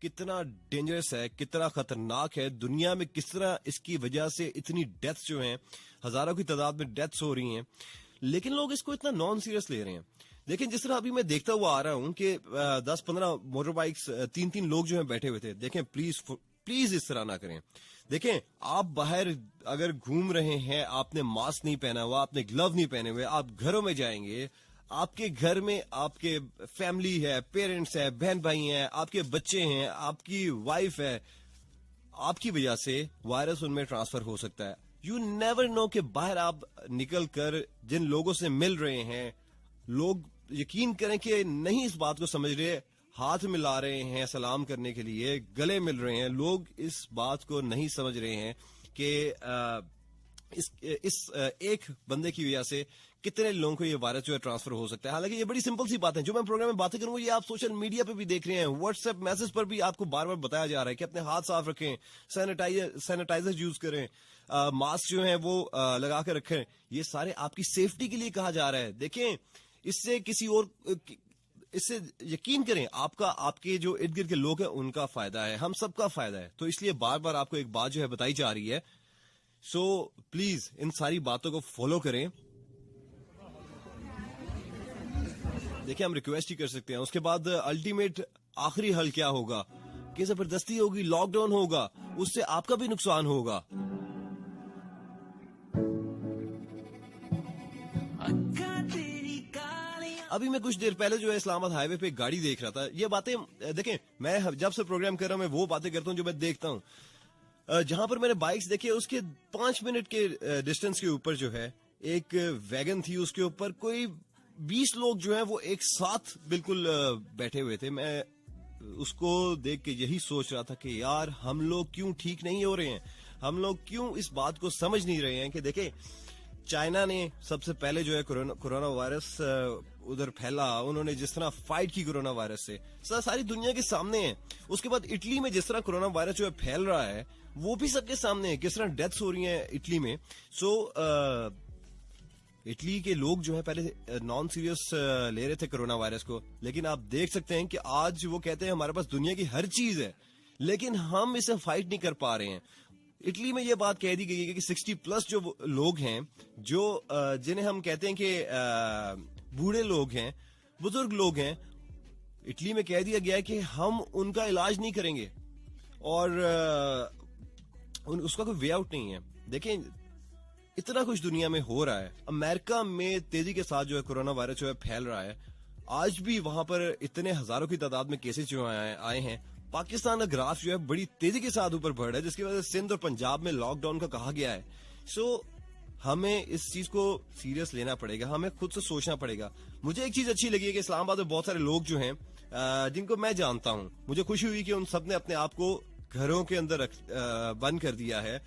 कितना डेंजरस है, कितना खतरनाक है, दुनिया में किस तरह इसकी वजह से इतनी डेथ्स जो हैं, हजारों की तादाद में डेथ्स हो रही हैं, लेकिन लोग इसको इतना नॉन सीरियस ले रहे हैं। लेकिन जिस तरह अभी मैं देखता हुआ आ रहा हूं कि 10-15 मोटर बाइक्स 3-3 लोग जो हैं बैठे हुए थे। देखें, प्लीज इस तरह ना करें। देखें, आप बाहर अगर घूम रहे हैं, आपने मास्क नहीं पहना हुआ, आपने ग्लव नहीं पहने हुए, आप घरों में जाएंगे, आपके घर में आपके फैमिली है, पेरेंट्स है, बहन भाई हैं, आपके बच्चे हैं, आपकी वाइफ है, आपकी वजह से वायरस उनमें ट्रांसफर हो सकता है। यू नेवर नो कि बाहर आप निकल कर जिन लोगों से मिल रहे हैं, लोग यकीन करें कि नहीं इस बात को समझ रहे, हाथ मिला रहे हैं सलाम करने के लिए, गले मिल रहे हैं, लोग इस बात को नहीं समझ रहे हैं कि इस एक बंदे की वजह से कितने लोगों को ये वायरस जो है ट्रांसफर हो सकता है। हालांकि ये बड़ी सिंपल सी बात है, जो मैं प्रोग्राम में बातें करूंगा ये आप सोशल मीडिया पे भी देख रहे हैं, व्हाट्सएप मैसेज पर भी आपको बार बार बताया जा रहा है कि अपने हाथ साफ रखें, सैनिटाइजर यूज करें, मास्क जो है वो लगा कर रखें। ये सारे आपकी सेफ्टी के लिए कहा जा रहा है। देखें, इससे यकीन करें, आपके जो इर्द गिर्द के लोग हैं उनका फायदा है, हम सबका फायदा है। तो इसलिए बार बार आपको एक बात जो है बताई जा रही है। सो प्लीज इन सारी बातों को फॉलो करें। देखिए, हम रिक्वेस्ट ही कर सकते हैं। उसके बाद अल्टीमेट आखिरी हल क्या होगा कि जबरदस्ती होगी, लॉकडाउन होगा, उससे आपका भी नुकसान होगा। अभी मैं कुछ देर पहले जो है इस्लामाबाद हाईवे पे गाड़ी देख रहा था। ये बातें देखें, मैं जब से प्रोग्राम कर रहा हूं मैं वो बातें करता हूं जो मैं देखता हूं। जहां पर मैंने बाइक्स देखी, उसके 5 मिनट के डिस्टेंस के ऊपर जो है एक वैगन थी, उसके ऊपर कोई 20 लोग जो है वो एक साथ बिल्कुल बैठे हुए थे। मैं उसको देख के यही सोच रहा था कि यार, हम लोग क्यों ठीक नहीं हो रहे हैं, हम लोग क्यों इस बात को समझ नहीं रहे हैं कि देखें, चाइना ने सबसे पहले जो है कोरोना वायरस उधर फैला, उन्होंने जिस तरह फाइट की कोरोना वायरस से, सारी दुनिया के सामने है। उसके बाद इटली में जिस तरह कोरोना वायरस जो है फैल रहा है, वो भी सबके सामने है, किस तरह डेथ्स हो रही हैं इटली में। सो इटली के लोग जो है पहले नॉन सीरियस ले रहे थे कोरोना वायरस को, लेकिन आप देख सकते हैं कि आज वो कहते हैं हमारे पास दुनिया की हर चीज है, लेकिन हम इसे फाइट नहीं कर पा रहे हैं। इटली में ये बात कह दी गई है कि 60+ जो लोग हैं, जो जिन्हें हम कहते हैं कि बूढ़े लोग हैं, बुजुर्ग लोग हैं, इटली में कह दिया गया है कि हम उनका इलाज नहीं करेंगे और उसका कोई वे आउट नहीं है। देखें, इतना कुछ दुनिया में हो रहा है। अमेरिका में तेजी के साथ जो है कोरोना वायरस जो है फैल रहा है। आज भी वहां पर इतने हजारों की तादाद में केसेस जो आए हैं। पाकिस्तान का ग्राफ जो है बड़ी तेजी के साथ ऊपर बढ़ रहा है, जिसकी वजह से सिंध और पंजाब में लॉकडाउन का कहा गया है। सो हमें इस चीज को सीरियस लेना पड़ेगा, हमें खुद से सोचना पड़ेगा। मुझे एक चीज अच्छी लगी है कि इस्लामाबाद में बहुत सारे लोग जो हैं जिनको मैं जानता हूं, मुझे खुशी हुई कि उन सबने अपने आप को घरों के अंदर बंद कर दिया है,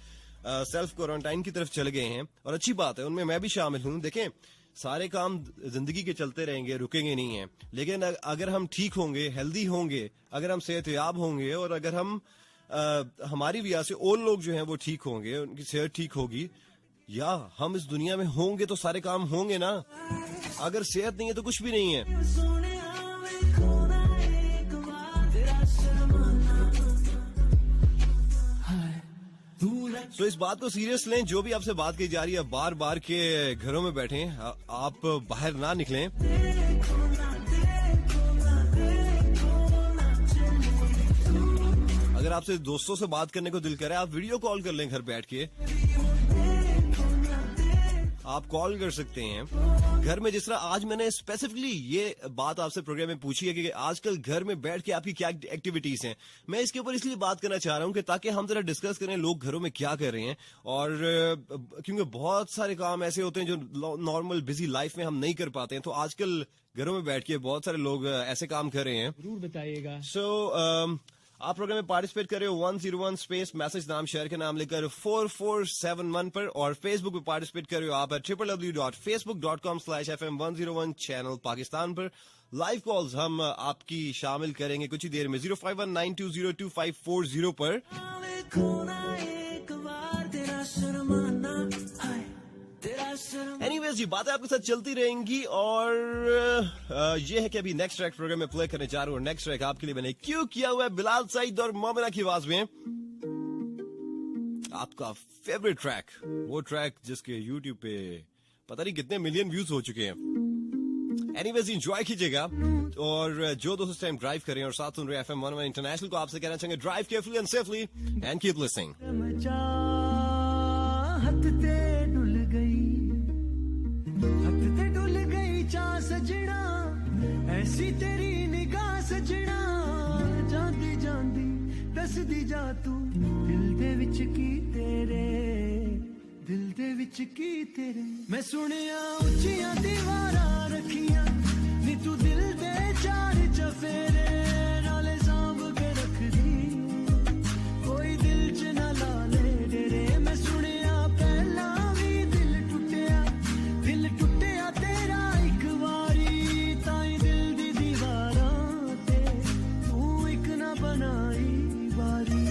सेल्फ क्वारंटाइन की तरफ चले गए हैं, और अच्छी बात है, उनमें मैं भी शामिल हूं। देखें, सारे काम जिंदगी के चलते रहेंगे, रुकेंगे नहीं है, लेकिन अगर हम ठीक होंगे, हेल्दी होंगे, अगर हम सेहतयाब होंगे, और अगर हम हमारी वजह से और लोग जो हैं वो ठीक होंगे, उनकी सेहत ठीक होगी, या हम इस दुनिया में होंगे तो सारे काम होंगे ना। अगर सेहत नहीं है तो कुछ भी नहीं है। तो इस बात को सीरियस लें, जो भी आपसे बात की जा रही है, बार बार के घरों में बैठें, आप बाहर ना निकलें। अगर आपसे दोस्तों से बात करने को दिल करे, आप वीडियो कॉल कर लें घर बैठ के, आप कॉल कर सकते हैं घर में। जिस तरह आज मैंने स्पेसिफिकली ये बात आपसे प्रोग्राम में पूछी है कि आजकल घर में बैठ के आपकी क्या एक्टिविटीज हैं, मैं इसके ऊपर इसलिए बात करना चाह रहा हूं कि ताकि हम जरा डिस्कस करें लोग घरों में क्या कर रहे हैं। और क्योंकि बहुत सारे काम ऐसे होते हैं जो नॉर्मल बिजी लाइफ में हम नहीं कर पाते हैं, तो आजकल घरों में बैठ के बहुत सारे लोग ऐसे काम कर रहे हैं। जरूर बताइएगा। सो आप प्रोग्राम में पार्टिसिपेट कर रहे हो 101 स्पेस मैसेज नाम शहर के नाम लेकर 4471 पर, और फेसबुक पे पार्टिसिपेट कर रहे हो आप www.facebook.com/FM101 चैनल पाकिस्तान पर। लाइव कॉल्स हम आपकी शामिल करेंगे कुछ ही देर में 0519202540 पर। एनीवेज ये बातें आपके साथ चलती रहेंगी और ये है कि अभी नेक्स्ट ट्रैक प्रोग्राम में प्ले करने जा रहा हूँ। नेक्स्ट ट्रैक आपके लिए मैंने क्यों किया हुआ है बिलाल सईद और मोमिना की आवाज में। आपका फेवरेट ट्रैक, वो ट्रैक जिसके यूट्यूब पे पता नहीं कितने मिलियन व्यूज हो चुके हैं। एनीवेज एंजॉय कीजिएगा और जो दोस्त टाइम ड्राइव करें और साथ सुन रहे FM 101 इंटरनेशनल को आपसे कहना चाहेंगे drive carefully and safely and keep listening. हथ ते डुल गई चाह सजना, ऐसी तेरी निगाह सजना, जांदी जांदी दस दी जा तू दिल दे विच की तेरे, दिल दे विच की तेरे। मैं सुनिया उच्चियां दीवारां रखियां नी तू दिल दे चार चफेरे, नाले सांभ के रख दी कोई दिल च ना ला ले डेरे। मैं सुनिया पहला भी दिल टुटिया तेरा एक वारी, ताई दिल दी दीवारां ते तू एक ना बनाई बारी।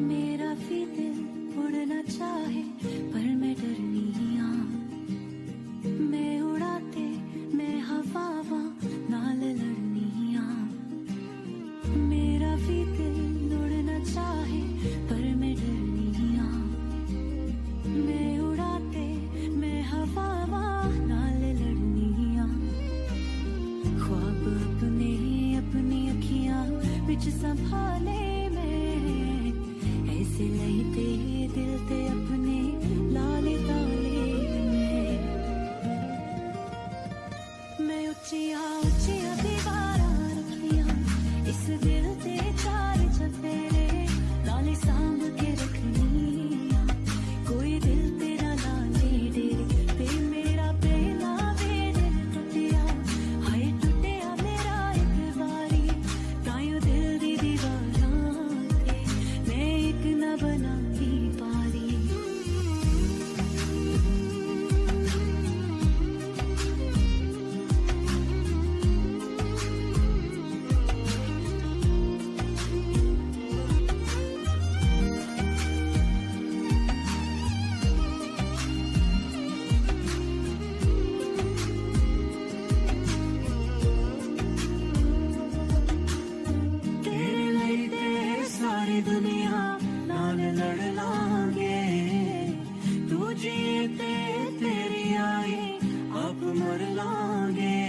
मेरा भी दिल उड़ना चाहे पर मैं डरनी आ, मैं उड़ाते मैं हवावा नाल लड़नी आ। मेरा भी दिल उड़ना चाहे पर मैं डरनी आ, मैं उड़ाते मैं हवावा नाल लड़नी आ। ख्वाब अपने अपनी अखियां विच संभाले ऐसे लईते दिल ते अपने लाले ताले में। मैं उच्चियां दीवारां रखियां इस दिल ते चार चफेरे, नाले सांभ के रखनी आ कोई दिल तेरा लाले डेरे। ते मेरा पहला वे दिल टुटिया, हाय टुटिया मेरा एक बारी, ताइयों दिल दी दीवारां ते मैं एक ना बनाई पारी। तेरे लिए ते सारी दुनिया नाल लड़ लांगे, तू जिए ते तेरी आई आप मर लांगे।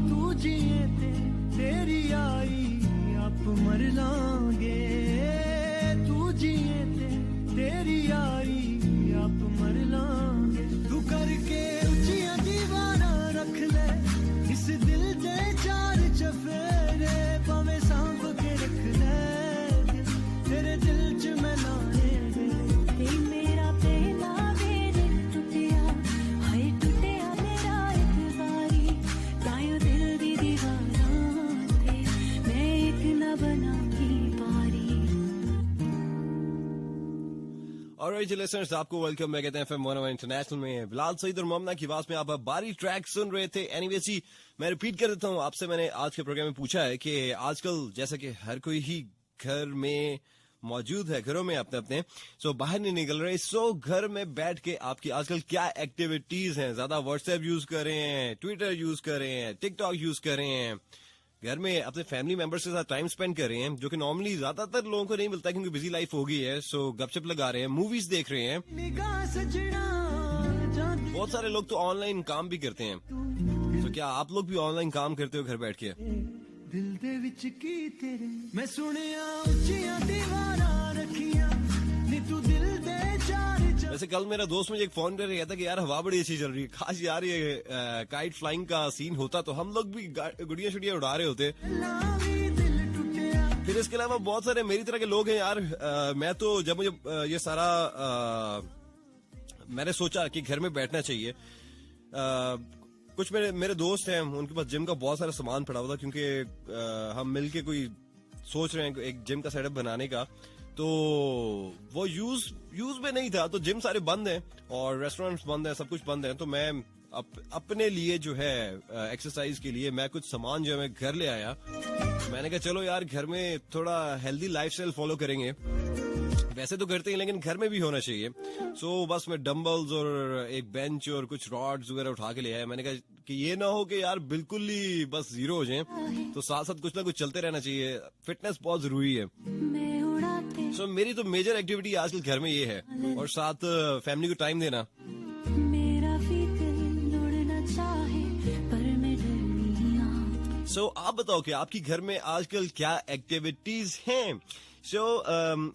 तू जिए ते तेरी आई आप मर लांगे, तू जिए ते तेरी आई आप मर लांगे। तू करके उच्चियां दीवारां रख ले इस दिल दे चार चफेरे, भावें सांभ के रख ले तेरे दिल च मैं लाने दे। मेरा पहला वे दिल टुटिया, हाय टुटिया मेरा एक बारी, ताइयों दिल दी दीवारां ते मैं एक ना बनाई पारी। ऑलराइट लिसनर्स, आपको वेलकम। मैं कहते हैं FM 101 इंटरनेशनल में बिलाल सईद और मोमिना की आवाज में आप बारी ट्रैक सुन रहे थे। एनीवे जी मैं रिपीट कर देता हूँ, आपसे मैंने आज के प्रोग्राम में पूछा है कि आजकल जैसा कि हर कोई ही घर में मौजूद है, घरों में अपने अपने सो बाहर नहीं निकल रहे, सो घर में बैठ के आपकी आजकल क्या एक्टिविटीज हैं? ज्यादा व्हाट्सएप यूज कर रहे हैं, ट्विटर यूज कर रहे हैं, टिकटॉक यूज कर रहे हैं, घर में अपने फैमिली मेंबर्स के साथ टाइम स्पेंड कर रहे हैं, जो कि नॉर्मली ज्यादातर लोगों को नहीं मिलता क्योंकि बिजी लाइफ हो गई है। सो गपशप लगा रहे हैं, मूवीज देख रहे हैं। बहुत सारे लोग तो ऑनलाइन काम भी करते हैं। तो क्या आप लोग भी ऑनलाइन काम करते हो घर बैठ के? दिल दे विच की तेरे, मैं सुनिया उच्चियां दीवारां रखियां नी तू दिल दे चार। वैसे कल मेरा दोस्त मुझे एक फोन कर रहा था कि यार हवा बड़ी अच्छी चल रही है, काश यार ये काइट फ्लाइंग का सीन होता तो हम लोग भी गुड़िया शुड़िया उड़ा रहे होते। फिर इसके अलावा बहुत सारे मेरी तरह के लोग हैं यार। मैं तो जब मुझे ये सारा मैंने सोचा कि घर में बैठना चाहिए। कुछ मेरे दोस्त हैं, उनके पास जिम का बहुत सारा सामान पड़ा हुआ था, क्योंकि हम मिलके कोई सोच रहे हैं एक जिम का सेटअप बनाने का, तो वो यूज में नहीं था, तो जिम सारे बंद हैं और रेस्टोरेंट्स बंद हैं, सब कुछ बंद है। तो मैं अपने लिए जो है एक्सरसाइज के लिए मैं कुछ सामान जो है मैं घर ले आया। मैंने कहा चलो यार घर में थोड़ा हेल्दी लाइफस्टाइल फॉलो करेंगे, वैसे तो करते हैं लेकिन घर में भी होना चाहिए। सो बस मैं डंबल्स और एक बेंच और कुछ रॉड्स वगैरह उठा के ले आया। मैंने कहा कि ये ना हो कि यार बिल्कुल ही बस जीरो हो जाए, तो साथ साथ कुछ ना कुछ चलते रहना चाहिए, फिटनेस बहुत जरूरी है। सो मेरी तो मेजर एक्टिविटी आजकल घर में ये है, और साथ फैमिली को टाइम देना। सो आप बताओ कि आपकी घर में आजकल क्या एक्टिविटीज हैं। सो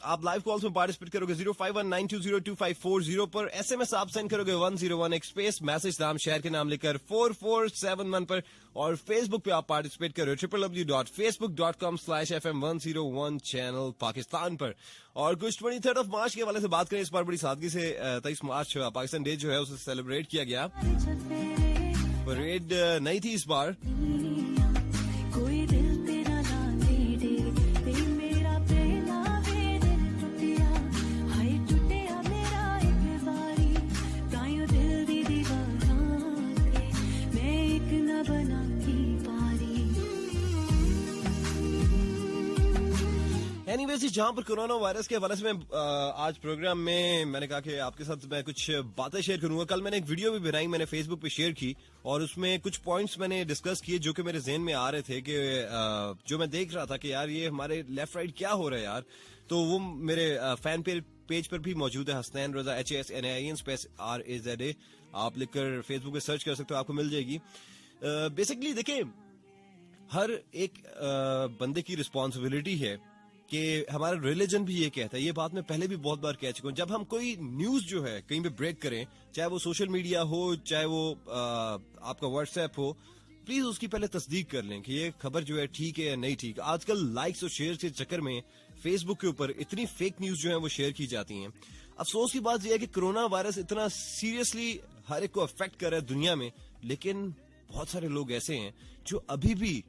आप लाइव कॉल्स में पार्टिसिपेट करोगे 0519202540 पर, SMS आप सेंड करोगे 101 एक स्पेस मैसेज नाम शहर के नाम लेकर 4471 पर, और फेसबुक पे आप पार्टिसिपेट करो www.facebook.com/FM101 चैनल पाकिस्तान पर। और कुछ 23 मार्च के हवाले से बात करें, इस बार बड़ी सादगी से 23 मार्च पाकिस्तान डे जो है उसे सेलिब्रेट किया गया। परेड नहीं थी इस बार। कोई दिल तेरा ना ले दे, मेरा प्रेमा वे दिल टूटिया, हाय टूटिया मेरा एक बारी, तायो दिल दी दीवाना ते, मैं एक न बना की पारी। एनीवेज, जहां पर कोरोना वायरस के हवाले से मैं आज प्रोग्राम में मैंने कहा कि आपके साथ मैं कुछ बातें शेयर करूंगा। कल मैंने एक वीडियो भी बनाई, मैंने फेसबुक पे शेयर की, और उसमें कुछ पॉइंट्स मैंने डिस्कस किए जो कि मेरे जहन में आ रहे थे कि जो मैं देख रहा था कि यार ये हमारे लेफ्ट राइट क्या हो रहा है यार। तो वो मेरे फैन पेज पर भी मौजूद है, हसनैन रजा HASNAIN_RAZA, आप लिखकर फेसबुक पे सर्च कर सकते हो, आपको मिल जाएगी। बेसिकली देखिए, हर एक बंदे की रिस्पॉन्सिबिलिटी है कि हमारा रिलीजन भी ये कहता है, ये बात मैं पहले भी बहुत बार कह चुका हूँ, जब हम कोई न्यूज जो है कहीं पे ब्रेक करें, चाहे वो सोशल मीडिया हो, चाहे वो आपका व्हाट्सएप हो, प्लीज उसकी पहले तस्दीक कर लें कि ये खबर जो है ठीक है या नहीं ठीक। आजकल लाइक्स और शेयर के चक्कर में फेसबुक के ऊपर इतनी फेक न्यूज जो है वो शेयर की जाती हैं। अफसोस की बात यह है कि कोरोना वायरस इतना सीरियसली हर एक को अफेक्ट कर रहा है दुनिया में, लेकिन बहुत सारे लोग ऐसे हैं जो अभी भी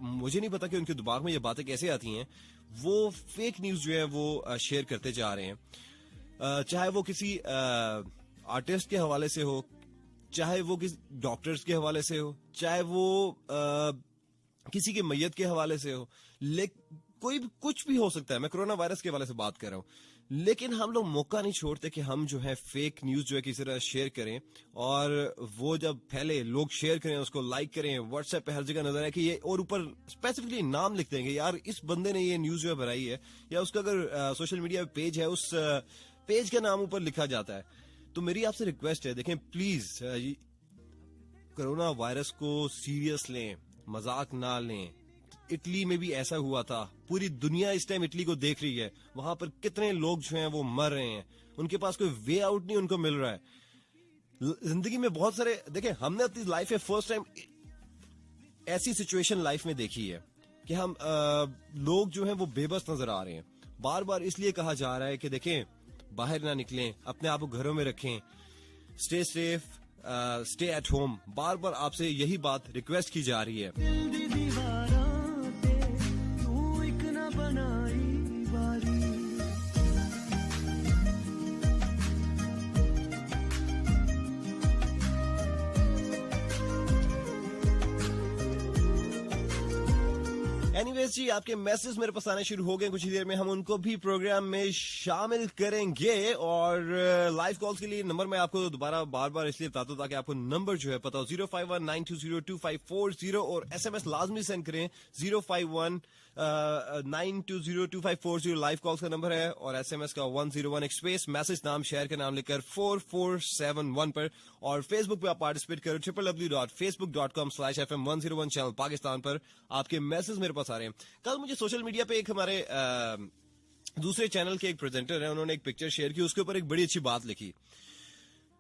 मुझे नहीं पता कि उनके दिमाग में ये बातें कैसे आती हैं, वो फेक न्यूज जो है वो शेयर करते जा रहे हैं। चाहे वो किसी आर्टिस्ट के हवाले से हो, चाहे वो किसी डॉक्टर्स के हवाले से हो, चाहे वो किसी के मैयत के हवाले से हो, कोई भी कुछ भी हो सकता है। मैं कोरोना वायरस के हवाले से बात कर रहा हूं, लेकिन हम लोग मौका नहीं छोड़ते कि हम जो है फेक न्यूज जो है किसी तरह शेयर करें, और वो जब फैले लोग शेयर करें, उसको लाइक करें, व्हाट्सएप पे हर जगह नजर है कि ये, और ऊपर स्पेसिफिकली नाम लिख देंगे यार इस बंदे ने ये न्यूज जो है बनाई है, या उसका अगर सोशल मीडिया पेज है उस पेज का नाम ऊपर लिखा जाता है। तो मेरी आपसे रिक्वेस्ट है, देखें प्लीज कोरोना वायरस को सीरियस लें, मजाक ना लें। इटली में भी ऐसा हुआ था, पूरी दुनिया इस टाइम इटली को देख रही है, वहां पर कितने लोग जो हैं वो मर रहे हैं, उनके पास कोई वे आउट नहीं उनको मिल रहा है। जिंदगी में बहुत सारे, देखें हमने अपनी लाइफ में फर्स्ट टाइम ऐसी सिचुएशन लाइफ में देखी है कि हम लोग जो हैं वो बेबस नजर आ रहे हैं। बार बार इसलिए कहा जा रहा है कि देखें बाहर ना निकलें, अपने आप को घरों में रखें, stay safe, stay at home. बार बार आपसे यही बात रिक्वेस्ट की जा रही है। एनीवेज जी, आपके मैसेज मेरे पास आने शुरू हो गए, कुछ ही देर में हम उनको भी प्रोग्राम में शामिल करेंगे। और लाइव कॉल्स के लिए नंबर मैं आपको दोबारा बार बार इसलिए बताता हूं ताकि आपको नंबर जो है पता हो, 0519202540, और SMS लाजमी सेंड करें 0519202540 लाइव कॉल्स का नंबर है, और SMS का 101 एक स्पेस मैसेज नाम शहर के नाम लेकर 4471 पर, और फेसबुक पे आप पार्टिसिपेट करो www.facebook.com/FM101 चैनल पाकिस्तान पर। आपके मैसेज मेरे पास आ रहे हैं। कल मुझे सोशल मीडिया पे एक हमारे दूसरे चैनल के एक प्रेजेंटर है, उन्होंने एक पिक्चर शेयर की, उसके ऊपर एक बड़ी अच्छी बात लिखी।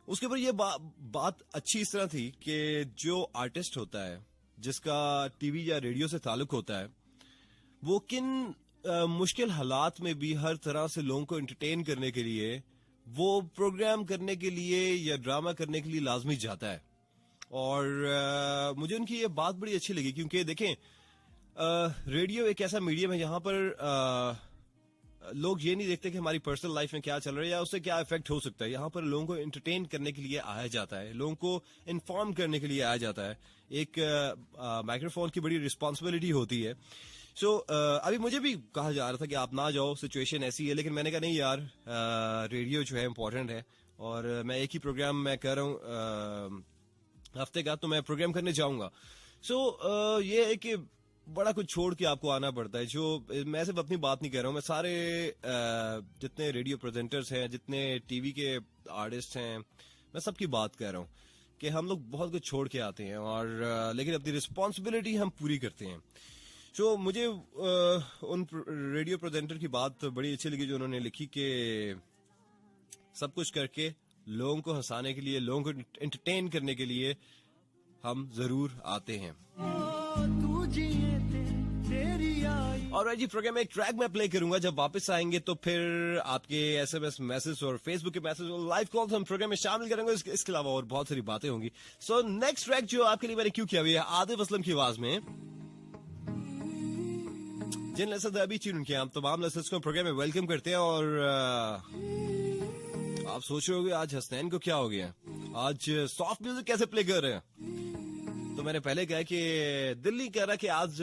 उसके ऊपर ये बात अच्छी इस तरह थी कि जो आर्टिस्ट होता है, जिसका टीवी या रेडियो से ताल्लुक होता है, वो किन मुश्किल हालात में भी हर तरह से लोगों को एंटरटेन करने के लिए वो प्रोग्राम करने के लिए या ड्रामा करने के लिए लाजमी जाता है। और मुझे उनकी ये बात बड़ी अच्छी लगी, क्योंकि देखें रेडियो एक ऐसा मीडियम है जहां पर लोग ये नहीं देखते कि हमारी पर्सनल लाइफ में क्या चल रहा है या उससे क्या इफेक्ट हो सकता है। यहाँ पर लोगों को एंटरटेन करने के लिए आया जाता है, लोगों को इन्फॉर्म करने के लिए आया जाता है। एक माइक्रोफोन की बड़ी रिस्पॉन्सिबिलिटी होती है। सो अभी मुझे भी कहा जा रहा था कि आप ना जाओ, सिचुएशन ऐसी है, लेकिन मैंने कहा नहीं यार, रेडियो जो है इम्पोर्टेंट है और मैं एक ही प्रोग्राम मैं कर रहा हूँ हफ्ते का, तो मैं प्रोग्राम करने जाऊंगा। सो ये है कि बड़ा कुछ छोड़ के आपको आना पड़ता है। जो मैं सिर्फ अपनी बात नहीं कह रहा हूँ, मैं सारे जितने रेडियो प्रेजेंटर्स हैं, जितने टीवी के आर्टिस्ट हैं, मैं सबकी बात कर रहा हूँ कि हम लोग बहुत कुछ छोड़ के आते हैं और लेकिन अपनी रिस्पॉन्सिबिलिटी हम पूरी करते हैं। सो मुझे उन रेडियो प्रेजेंटर की बात बड़ी अच्छी लगी जो उन्होंने लिखी कि सब कुछ करके लोगों को हंसाने के लिए, लोगों को एंटरटेन करने के लिए हम जरूर आते हैं। और जी प्रोग्राम में एक ट्रैक मैं प्ले करूंगा, जब वापस आएंगे तो फिर आपके SMS मैसेज और फेसबुक के मैसेज और लाइव कॉल्स हम प्रोग्राम में शामिल करेंगे। इसके अलावा और बहुत सारी बातें होंगी। सो नेक्स्ट ट्रैक जो आपके लिए मैंने क्यों किया हुआ है, आतिफ असलम की आवाज में। जिन लिसनर्स अभी ट्यून किया, हम तमाम लिसनर्स को प्रोग्राम में वेलकम करते हैं। और आप सोच रहे होंगे आज हसनैन को क्या हो गया, आज सॉफ्ट म्यूजिक कैसे प्ले कर रहे हैं। तो मैंने पहले कहा कि दिल नहीं कह रहा कि आज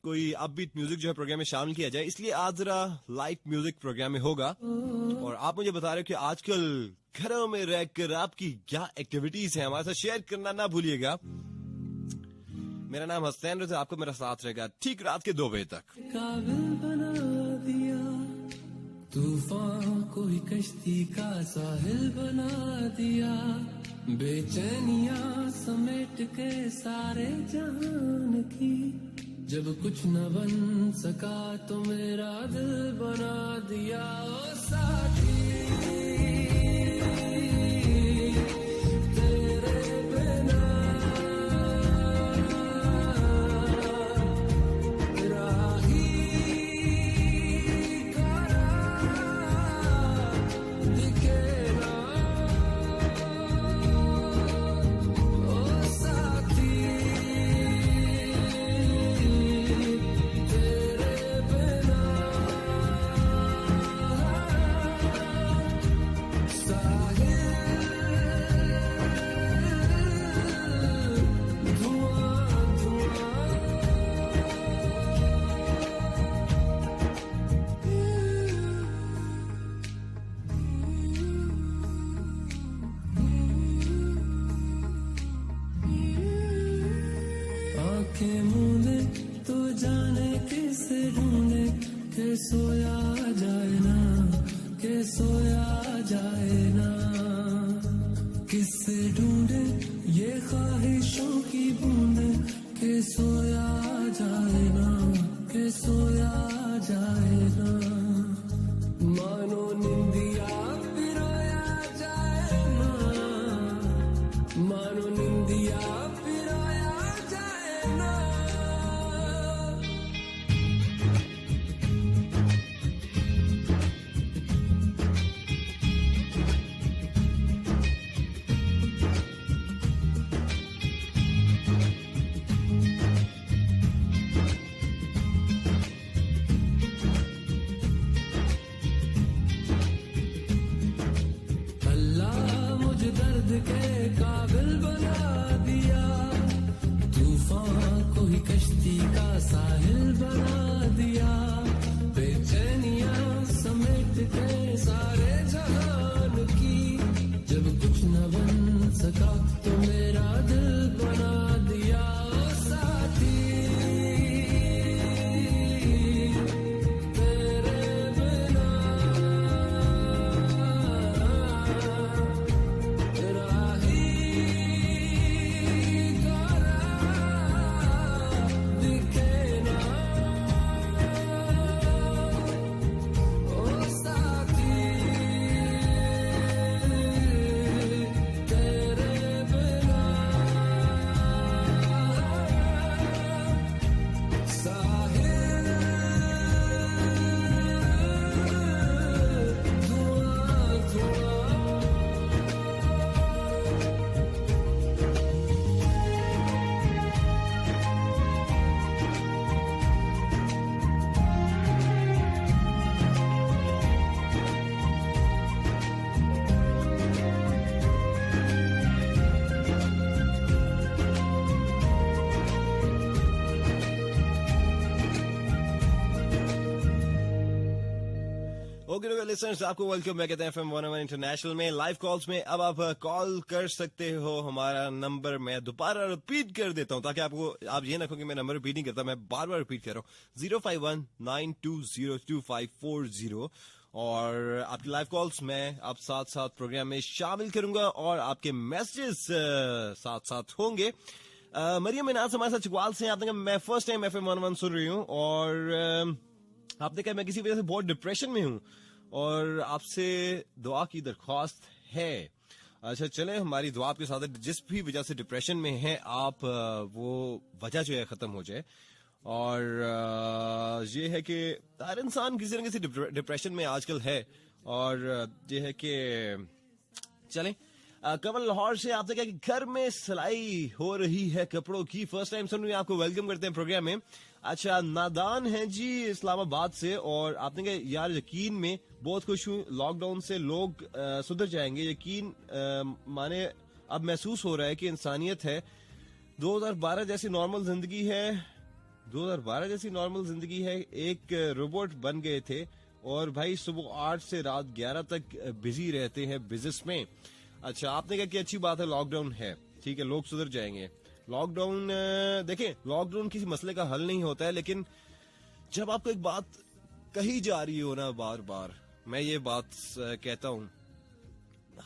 कोई अपबीट म्यूजिक जो है प्रोग्राम में शामिल किया जाए, इसलिए आज जरा लाइट म्यूजिक प्रोग्राम में होगा। और आप मुझे बता रहे हो कि आजकल घरों में रहकर आपकी क्या एक्टिविटीज हैं, हमारे साथ शेयर करना ना भूलिएगा। मेरा नाम हसनैन रज़ा, आपको मेरा साथ रहेगा ठीक रात के 2 बजे तक। काबिल बना दिया तूफान को ही कश्ती का साहिल बना दिया, बेचैनियां समेट के सारे जहान की, जब कुछ न बन सका तो मेरा दिल बना दिया। ओ साथी आंखें मूंदे तो जाने किसे ढूंढे, के सोया जाए ना, के सोया जाए ना, किससे ढूंढे ये ख्वाहिशों की बूंदे, के सोया जाए ना, के सोया जाए ना, मानो निंदिया पिरोया जाए ना, मानो निंदिया पिरोया जाए ना। दर्द के काबिल बना दिया, तूफान को ही कश्ती का साहिल बना दिया, बेचैनियां समेट के सारे जहान की, जब कुछ न बन सका तो मेरा दिल बना दिया। ओ साथी दिखे ना ओके लिसनर्स, आपको वेलकम। मैं कहते हैं FM 101 इंटरनेशनल में लाइव कॉल्स में अब आप कॉल कर सकते हो। हमारा नंबर मैं दोबारा रिपीट कर देता हूं ताकि आप ये ना कहो कि मैं नंबर रिपीट नहीं करता, मैं बार बार रिपीट कर रहा हूँ। 05192022540 और आपकी लाइव कॉल्स मैं आप साथ साथ प्रोग्राम में शामिल करूंगा और आपके मैसेजेस साथ साथ होंगे। मरियम इनाज हमारे साथ चकवाल से। आपने कहा मैं फर्स्ट टाइम FM 101 सुन रही हूँ और आपने कहा मैं किसी वजह से बहुत डिप्रेशन में हूँ और आपसे दुआ की दरख्वास्त है। अच्छा चले, हमारी दुआ आपके साथ है। जिस भी वजह से डिप्रेशन में है आप वो वजह जो है खत्म हो जाए। और ये है कि हर इंसान किसी न किसी डिप्रेशन में आजकल है और ये है कि चलें। कमल लाहौर से आपने कहा कि घर में सिलाई हो रही है कपड़ों की, फर्स्ट टाइम सुन रही हूं, आपको वेलकम करते हैं प्रोग्राम में। अच्छा, नादान है जी इस्लामाबाद से और आपने कहा यार यकीन में बहुत खुश हूं, लॉकडाउन से लोग सुधर जाएंगे, यकीन माने अब महसूस हो रहा है कि इंसानियत है। 2012 जैसी नॉर्मल जिंदगी है, 2012 जैसी नॉर्मल जिंदगी है। एक रोबोट बन गए थे और भाई सुबह 8 से रात 11 तक बिजी रहते हैं बिजनेस में। अच्छा, आपने कहा कि अच्छी बात है लॉकडाउन है, ठीक है, लोग सुधर जाएंगे। लॉकडाउन देखें, लॉकडाउन किसी मसले का हल नहीं होता है, लेकिन जब आपको एक बात कही जा रही हो ना बार बार, मैं ये बात कहता हूं,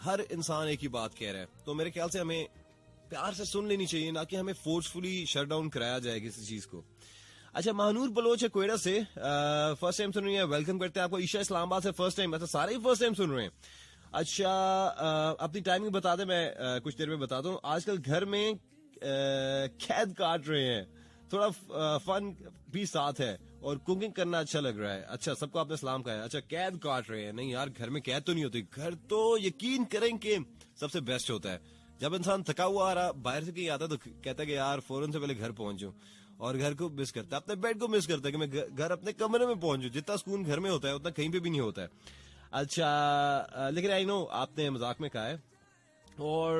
हर इंसान एक ही बात कह रहा है, तो मेरे ख्याल से हमें प्यार से सुन लेनी चाहिए, ना कि हमें फोर्सफुली शट डाउन कराया जाए किसी चीज को। अच्छा, महानूर बलोच है कोयटा से, फर्स्ट टाइम सुन रही है, वेलकम करते हैं आपको। ईशा इस्लामाबाद से फर्स्ट टाइम, अच्छा सारे ही फर्स्ट टाइम सुन रहे हैं। अच्छा, अपनी टाइमिंग बता दें, मैं कुछ देर में बताता हूँ। आजकल घर में कैद काट रहे हैं, थोड़ा फन भी साथ है और कुकिंग करना अच्छा लग रहा है। अच्छा, सबको आपने सलाम कहा है। अच्छा, कैद काट रहे हैं, नहीं यार घर में कैद तो नहीं होती, घर तो यकीन करें कि सबसे बेस्ट होता है। जब इंसान थका हुआ आ रहा बाहर से कहीं आता तो कहता है कि यार फौरन से पहले घर पहुंचूं, और घर को मिस करता है, अपने बेड को मिस करता है कि मैं घर अपने कमरे में पहुंचूं। जितना सुकून घर में होता है उतना कहीं पे भी नहीं होता है। अच्छा, लेकिन आई नो आपने मजाक में कहा है और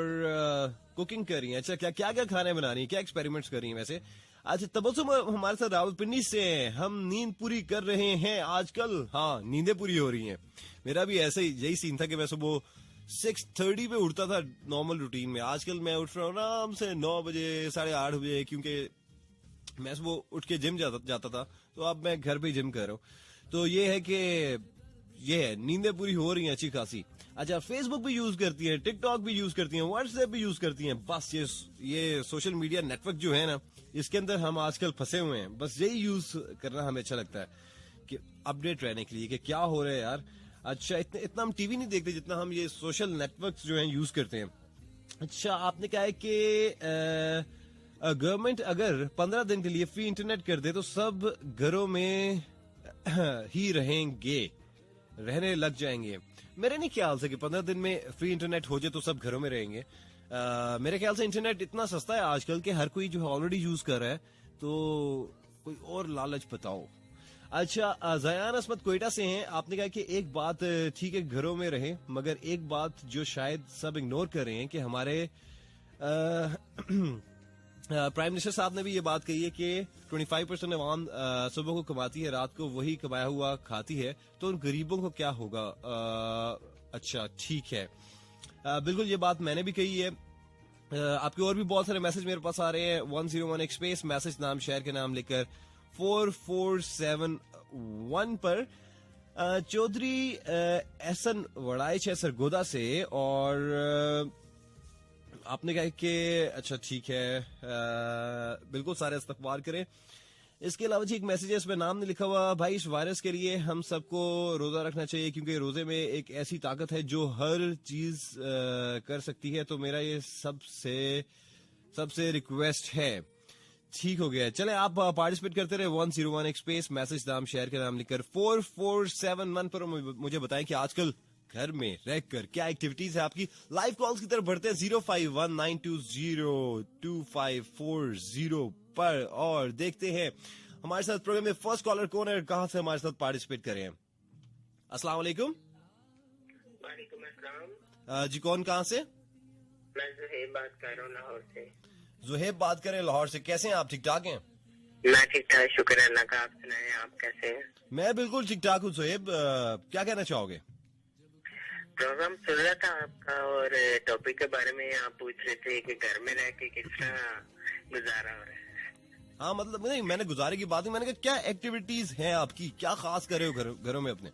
कुकिंग कर रही है। अच्छा, क्या क्या क्या खाने बना रही है, क्या एक्सपेरिमेंट्स कर रही है वैसे। अच्छा, तबस्सुम हमारे साथ रावलपिंडी से, हम नींद पूरी कर रहे हैं आजकल। हाँ, नींदें पूरी हो रही हैं। मेरा भी ऐसे ही यही सीन था कि मैं सुबह 6:30 पे उठता था नॉर्मल रूटीन में। आजकल मैं उठ रहा हूँ आराम से 9 बजे 8:30 बजे, क्योंकि मैं सुबह उठ के जिम जाता था, तो अब मैं घर पे ही जिम कर रहा हूँ। तो ये है कि ये है, नींदें पूरी हो रही हैं अच्छी खासी। अच्छा, फेसबुक भी यूज करती है, टिकटॉक भी यूज करती हैं, व्हाट्सएप भी यूज करती हैं। बस ये सोशल मीडिया नेटवर्क जो है ना, इसके अंदर हम आजकल फंसे हुए हैं। बस यही यूज करना हमें अच्छा लगता है कि अपडेट रहने के लिए कि क्या हो रहा है यार। अच्छा, इतना हम टीवी नहीं देखते जितना हम ये सोशल नेटवर्क जो है यूज करते हैं। अच्छा, आपने कहा है कि गवर्नमेंट अगर 15 दिन के लिए फ्री इंटरनेट कर दे तो सब घरों में ही रहने लग जाएंगे। मेरे नहीं ख्याल से कि 15 दिन में फ्री इंटरनेट हो जाए तो सब घरों में रहेंगे। मेरे ख्याल से इंटरनेट इतना सस्ता है आजकल कि हर कोई जो है ऑलरेडी यूज कर रहा है, तो कोई और लालच बताओ। अच्छा, जयान असमत कोयटा से हैं। आपने कहा कि एक बात ठीक है घरों में रहे, मगर एक बात जो शायद सब इग्नोर कर रहे हैं कि हमारे प्राइम मिनिस्टर साहब ने भी ये बात कही है कि 25% अवाम सुबह को कमाती है, रात को वही कमाया हुआ खाती है, तो उन गरीबों को क्या होगा। अच्छा ठीक है, बिल्कुल ये बात मैंने भी कही है। आपके और भी बहुत सारे मैसेज मेरे पास आ रहे हैं। 101 एक स्पेस मैसेज, नाम शहर के नाम लेकर 4471 पर। चौधरी एहसन वड़ाइच है सरगोदा से, और आपने कहा कि अच्छा ठीक है, बिल्कुल सारे इस्तकबाल करें। इसके अलावा जी एक मैसेज है, इसमें नाम नहीं लिखा हुआ। भाई, इस वायरस के लिए हम सबको रोजा रखना चाहिए, क्योंकि रोजे में एक ऐसी ताकत है जो हर चीज कर सकती है। तो मेरा ये सबसे रिक्वेस्ट है। ठीक हो गया, चले आप पार्टिसिपेट करते रहे। 101 एक स्पेस मैसेज, नाम शहर के नाम लिखकर 4471 पर मुझे बताएं कि आजकल घर में रहकर क्या एक्टिविटीज है आपकी। लाइव कॉल्स की तरफ बढ़ते हैं 0519202540 पर, और देखते हैं हमारे साथ प्रोग्राम में फर्स्ट कॉलर कौन है, कहां से हमारे साथ पार्टिसिपेट करें। अस्सलाम वालेकुम। वालेकुम अस्सलाम। जी कौन, कहां से? मैं ज़ुहैब बात कर रहा हूँ लाहौर से। ज़ुहैब बात करें लाहौर से, कैसे हैं आप, ठीक ठाक हैं? मैं ठीक ठाक, शुक्र है अल्लाह का। आप सुनाएं, आप कैसे हैं? मैं बिल्कुल ठीक ठाक हूँ सोएब। क्या कहना चाहोगे? प्रोग्राम सुन रहा था आपका और टॉपिक के बारे में आप पूछ रहे थे कि घर में रह के किस तरह गुजारा हो रहा है। हाँ मतलब नहीं, मैंने गुजारे की बात नहीं, मैंने कहा क्या एक्टिविटीज हैं आपकी, क्या खास कर रहे हो घरों में अपने?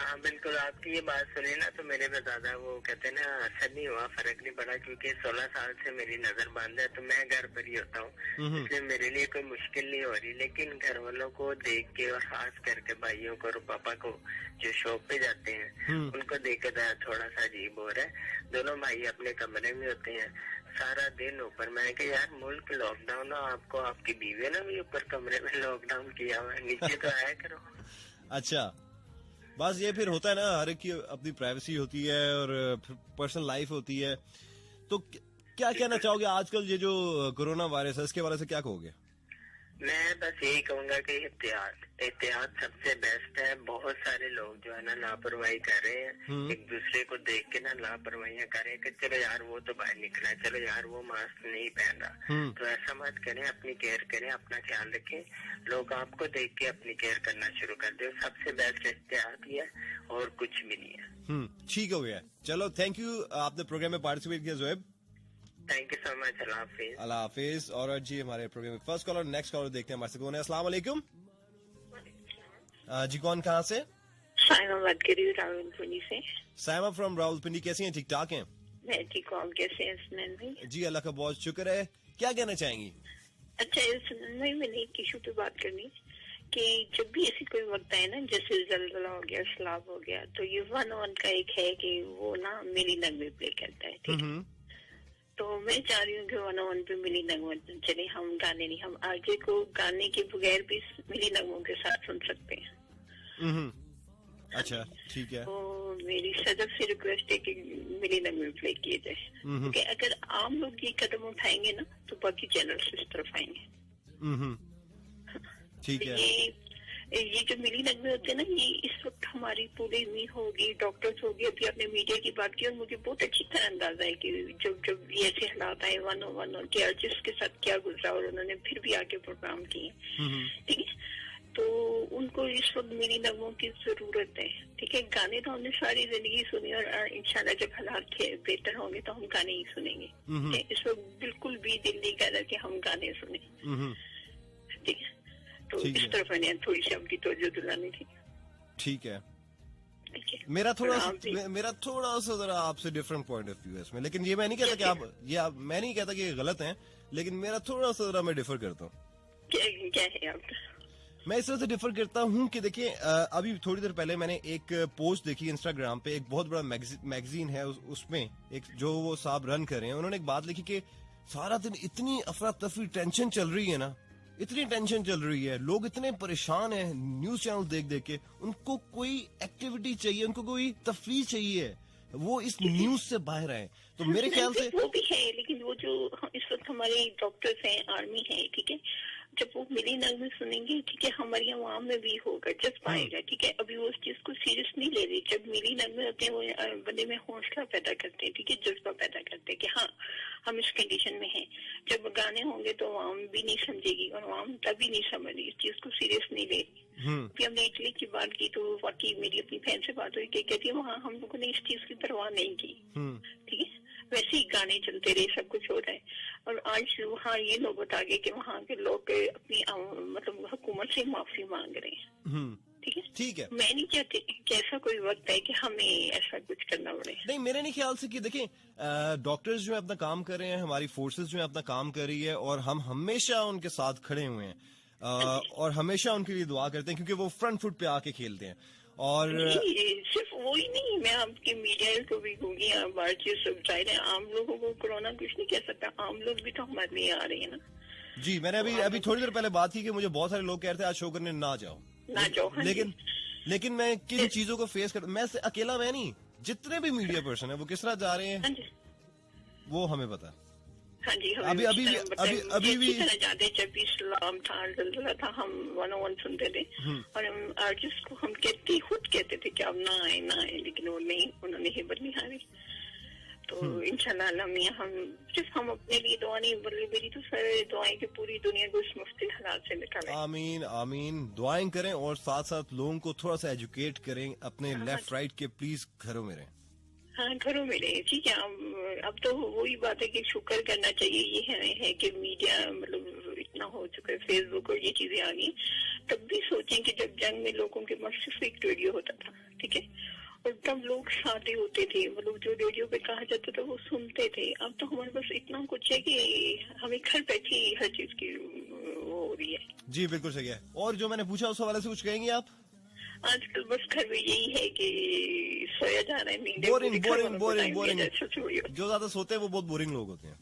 हाँ बिल्कुल, आपकी ये बात सुनी ना तो मेरे में ज्यादा वो कहते हैं ना असर नहीं हुआ, फर्क नहीं पड़ा, क्योंकि 16 साल से मेरी नजर बंद है तो मैं घर पर ही होता हूँ, इसलिए मेरे लिए कोई मुश्किल नहीं हो रही। लेकिन घर वालों को देख के और खास करके भाइयों को और पापा को जो शॉप पे जाते हैं उनको देख के थोड़ा सा अजीब हो रहा है। दोनों भाई अपने कमरे में होते हैं सारा दिन ऊपर। मैं कि यार मुल्क लॉकडाउन हो, आपको आपकी बीवी ने भी ऊपर कमरे में लॉकडाउन किया हुआ है, नीचे तो आया करो। अच्छा, बस ये फिर होता है ना, हर एक की अपनी प्राइवेसी होती है और पर्सनल लाइफ होती है। तो क्या कहना चाहोगे आजकल ये जो कोरोना वायरस है इसके बारे में क्या कहोगे? मैं बस यही कहूंगा कि एहतियात सबसे बेस्ट है। बहुत सारे लोग जो है ना लापरवाही कर रहे हैं, एक दूसरे को देख के ना लापरवाहियां कर रहे हैं कि चलो यार वो तो बाहर निकला है, चलो यार वो मास्क नहीं पहन रहा, तो ऐसा मत करें, अपनी केयर करें, अपना ख्याल रखें। लोग आपको देख के अपनी केयर करना शुरू कर दे, सबसे बेस्ट एहतियात ही है और कुछ भी नहीं है। ठीक हो गया, चलो थैंक यू, आपने प्रोग्राम में पार्टिसिपेट किया Joeb. Thank you so much, अल्लाह हाफिज। अल्लाह हाफिज। और जी हमारे प्रोग्राम में फर्स्ट कॉलर नेक्स्ट कॉलर देखते हैं हमारे से कौन है। अस्सलाम वालेकुम। जी कौन, कहाँ से? साइमा बात कर रही हूँ रावलपिंडी से। साइमा फ्रॉम रावलपिंडी, कैसी हैं? ठीक ठाक हैं? मैं ठीक हूँ, आप कैसे हैं सुनन भाई? जी अल्लाह का बहुत शुक्र है। क्या कहना चाहेंगी? अच्छा सुनन भाई, मैंने एक इशू पे बात करनी कि जब भी ऐसी कोई वक्त आए ना, जैसे जलजला हो गया, सैलाब हो गया, तो ये 1-on-1 का एक है कि वो ना मेरी नगमे प्ले करता है, ठीक है? तो मैं चाह रही हूँ कि 1-on-1 पे मिली नगमों चले, हम गाने नहीं, हम आरजे को गाने के बगैर भी मिली नगमों के साथ सुन सकते हैं। अच्छा ठीक है। तो मेरी सदर से रिक्वेस्ट है कि मिली नगमे प्ले किए जाए, क्योंकि अगर आम लोग ये कदम उठाएंगे ना तो बाकी चैनल्स इस तरफ आएंगे। ठीक है। ये जो मिली नगमे होते हैं ना, ये इस वक्त हमारी पूरी मी होगी, डॉक्टर्स होगी, अभी आपने मीडिया की बात की और मुझे बहुत अच्छी तरह अंदाजा है कि जब ये ऐसे हालात आए 1-on-1 और के आर्टिस्ट के साथ क्या गुजरा और उन्होंने फिर भी आके प्रोग्राम किए, ठीक है? तो उनको इस वक्त मिली नगमों की जरूरत है, ठीक है? गाने तो हमने सारी जिंदगी सुनी और इंशाल्लाह जब हालात बेहतर होंगे तो हम गाने ही सुनेंगे। इस वक्त बिल्कुल भी दिल नहीं कर रहा कि हम गाने सुने, ठीक है? तो इस तरफ मैंने थोड़ी सी आपकी तवज्जो दिलानी थी। ठीक है। मेरा थोड़ा सा जरा आपसे डिफरेंट पॉइंट ऑफ व्यू है इसमें, लेकिन ये मैं नहीं कहता कि आप मैं नहीं कहता कि ये गलत है, लेकिन मेरा थोड़ा सा जरा मैं डिफर करता हूँ। क्या है आपका? मैं इस तरह से डिफर करता हूँ कि देखिए अभी थोड़ी देर पहले मैंने एक पोस्ट देखी इंस्टाग्राम पे, एक बहुत बड़ा मैगजीन है, उसमें एक जो वो साहब रन कर रहे हैं, उन्होंने एक बात लिखी कि सारा दिन इतनी अफरा तफरी टेंशन चल रही है ना, इतनी टेंशन चल रही है, लोग इतने परेशान हैं न्यूज चैनल देख देख के, उनको कोई एक्टिविटी चाहिए, उनको कोई तफरीह चाहिए, वो इस न्यूज से बाहर आए। तो मेरे ख्याल से वो भी है, लेकिन वो जो इस वक्त हमारे डॉक्टर्स हैं, आर्मी है, ठीक है, जब वो मिली नगमे सुनेंगे, ठीक है, हमारी आवाम में भी होगा, जज्ब आएगा, ठीक है? अभी वो उस चीज को सीरियस नहीं ले रही। जब मिली नगमे होते हैं वो बंदे में हौसला पैदा करते हैं, ठीक है, जज्बा पैदा करते हैं कि हाँ हम इस कंडीशन में हैं। जब गाने होंगे तो आवाम भी नहीं समझेगी और आवाम तभी नहीं समझ रही, इस चीज को सीरियस नहीं ले रही। अभी हमने इटली की बात की तो वाकई मेरी अपनी बहन से बात हुई कि कहती है वहाँ हम लोगों ने इस चीज की परवाह नहीं की, ठीक है, वैसे ही गाने चलते रहे, सब कुछ हो रहा है। और आज वहाँ ये नौबत आ गई कि वहाँ के लोग अपनी मतलब हुकूमत से माफी मांग रहे हैं, ठीक है? ठीक है। मैं नहीं चाहती कि ऐसा कोई वक्त है कि हमें ऐसा कुछ करना पड़े। नहीं, मेरे नहीं ख्याल से कि देखिए डॉक्टर्स जो है अपना काम कर रहे हैं, हमारी फोर्सेस जो है अपना काम कर रही है और हम हमेशा उनके साथ खड़े हुए हैं और हमेशा उनके लिए दुआ करते हैं क्योंकि वो फ्रंट फुट पे आके खेलते हैं। और सिर्फ वो ही नहीं, मैं आपकी मीडिया को भी कहूँगी, बार चीज सब जाहिर है, आम लोगों को कोरोना कुछ नहीं कह सकता, आम लोग भी तो हमारे लिए आ रहे हैं ना। जी, मैंने अभी थोड़ी देर पहले बात की कि मुझे बहुत सारे लोग कह रहे थे आज शो करने ना जाओ। लेकिन मैं किन चीजों को फेस कर, मैं अकेला मैं नहीं, जितने भी मीडिया पर्सन है वो किस तरह जा रहे हैं वो हमें पता है। हाँ जी, अभी भी जाते जब भी सलाम था, जलजला था, हम 1-on-1 सुनते थे और हम आर्टिस्ट को हम खुद कहते थे कि अब ना आए, लेकिन वो नहीं, उन्होंने हिम्मत नहीं हारी। तो इंशाल्लाह अल्लाह मियां हम सिर्फ हम अपने लिए दुआ नहीं, बल्कि मेरी तो सारी दुआएं कि पूरी दुनिया को इस मुश्किल हालात से निकालें। आमीन आमीन, दुआएं करें और साथ साथ लोगों को थोड़ा सा एजुकेट करें अपने लेफ्ट राइट के, प्लीज घरों में रहें। हाँ, घरों में रहे, ठीक है। अब तो वही बात है कि शुक्र करना चाहिए ये है कि मीडिया मतलब इतना हो चुका है, फेसबुक और ये चीजें आ गई। तब भी सोचें कि जब जंग में लोगों के पास सिर्फ एक रेडियो होता था, ठीक है, और तब लोग सादे होते थे, मतलब जो रेडियो पे कहा जाता था वो सुनते थे। अब तो हमारे पास इतना कुछ है कि हमें घर बैठे ही हर चीज की वो हो रही है। जी बिल्कुल सही है। और जो मैंने पूछा उस हवाले से कुछ कहेंगे आप? आजकल बस घर में यही है कि सोया जा रहा है, नींद बोरिंग बोरिंग बोरिंग बोरिंग, जो ज्यादा सोते हैं वो बहुत बोरिंग लोग होते हैं।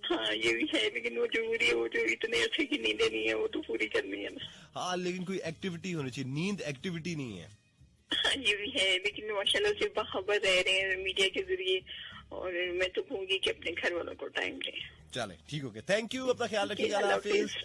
हाँ ये भी है, लेकिन वो जरूरी है, वो जो इतने अच्छे की नींदें नहीं है वो तो पूरी करनी है ना। हाँ लेकिन कोई एक्टिविटी होनी चाहिए, नींद एक्टिविटी नहीं है। हाँ ये भी है, लेकिन माशाल्लाह से बाखबर रह रहे हैं मीडिया के जरिए, और मैं तो कहूँगी कि अपने घर वालों को टाइम दें। चले ठीक हो गया, थैंक यू, अपना ख्याल रखिएगा, अल्लाह हाफिज।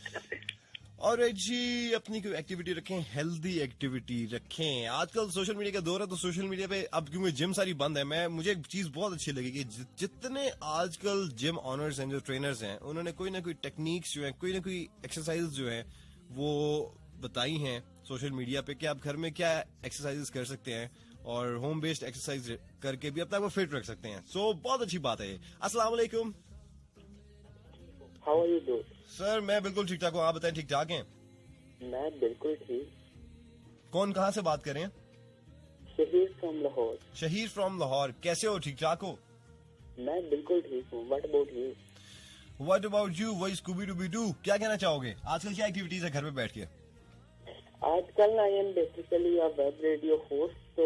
और जी अपनी कोई एक्टिविटी रखें, हेल्दी एक्टिविटी रखें। आजकल सोशल मीडिया का दौर है, तो सोशल मीडिया पे अब क्योंकि जिम सारी बंद है, मुझे एक चीज बहुत अच्छी लगी कि जितने आजकल जिम ऑनर्स हैं, जो ट्रेनर्स हैं, उन्होंने कोई ना कोई टेक्निक्स जो है, कोई ना कोई एक्सरसाइज जो है वो बताई हैं सोशल मीडिया पे कि आप घर में क्या एक्सरसाइज कर सकते हैं और होम बेस्ड एक्सरसाइज करके भी अपने आप को फिट रख सकते हैं। सो बहुत अच्छी बात है ये। अस्सलाम वालेकुम। How are you doing? Sir मैं बिल्कुल ठीक ठाक हूँ, आप बताएं ठीक ठाक हैं? मैं बिल्कुल ठीक। कौन कहाँ से बात कर रहे हैं? शहीर फ्रॉम लाहौर। शहीर फ्रॉम लाहौर, कैसे हो, ठीक ठाक हो? मैं बिल्कुल ठीक हूँ। What about you? What about you, वही स्कूबी डूबी डू, क्या कहना चाहोगे? आजकल क्या एक्टिविटीज है घर में बैठ के? आजकल I am basically a web radio host, तो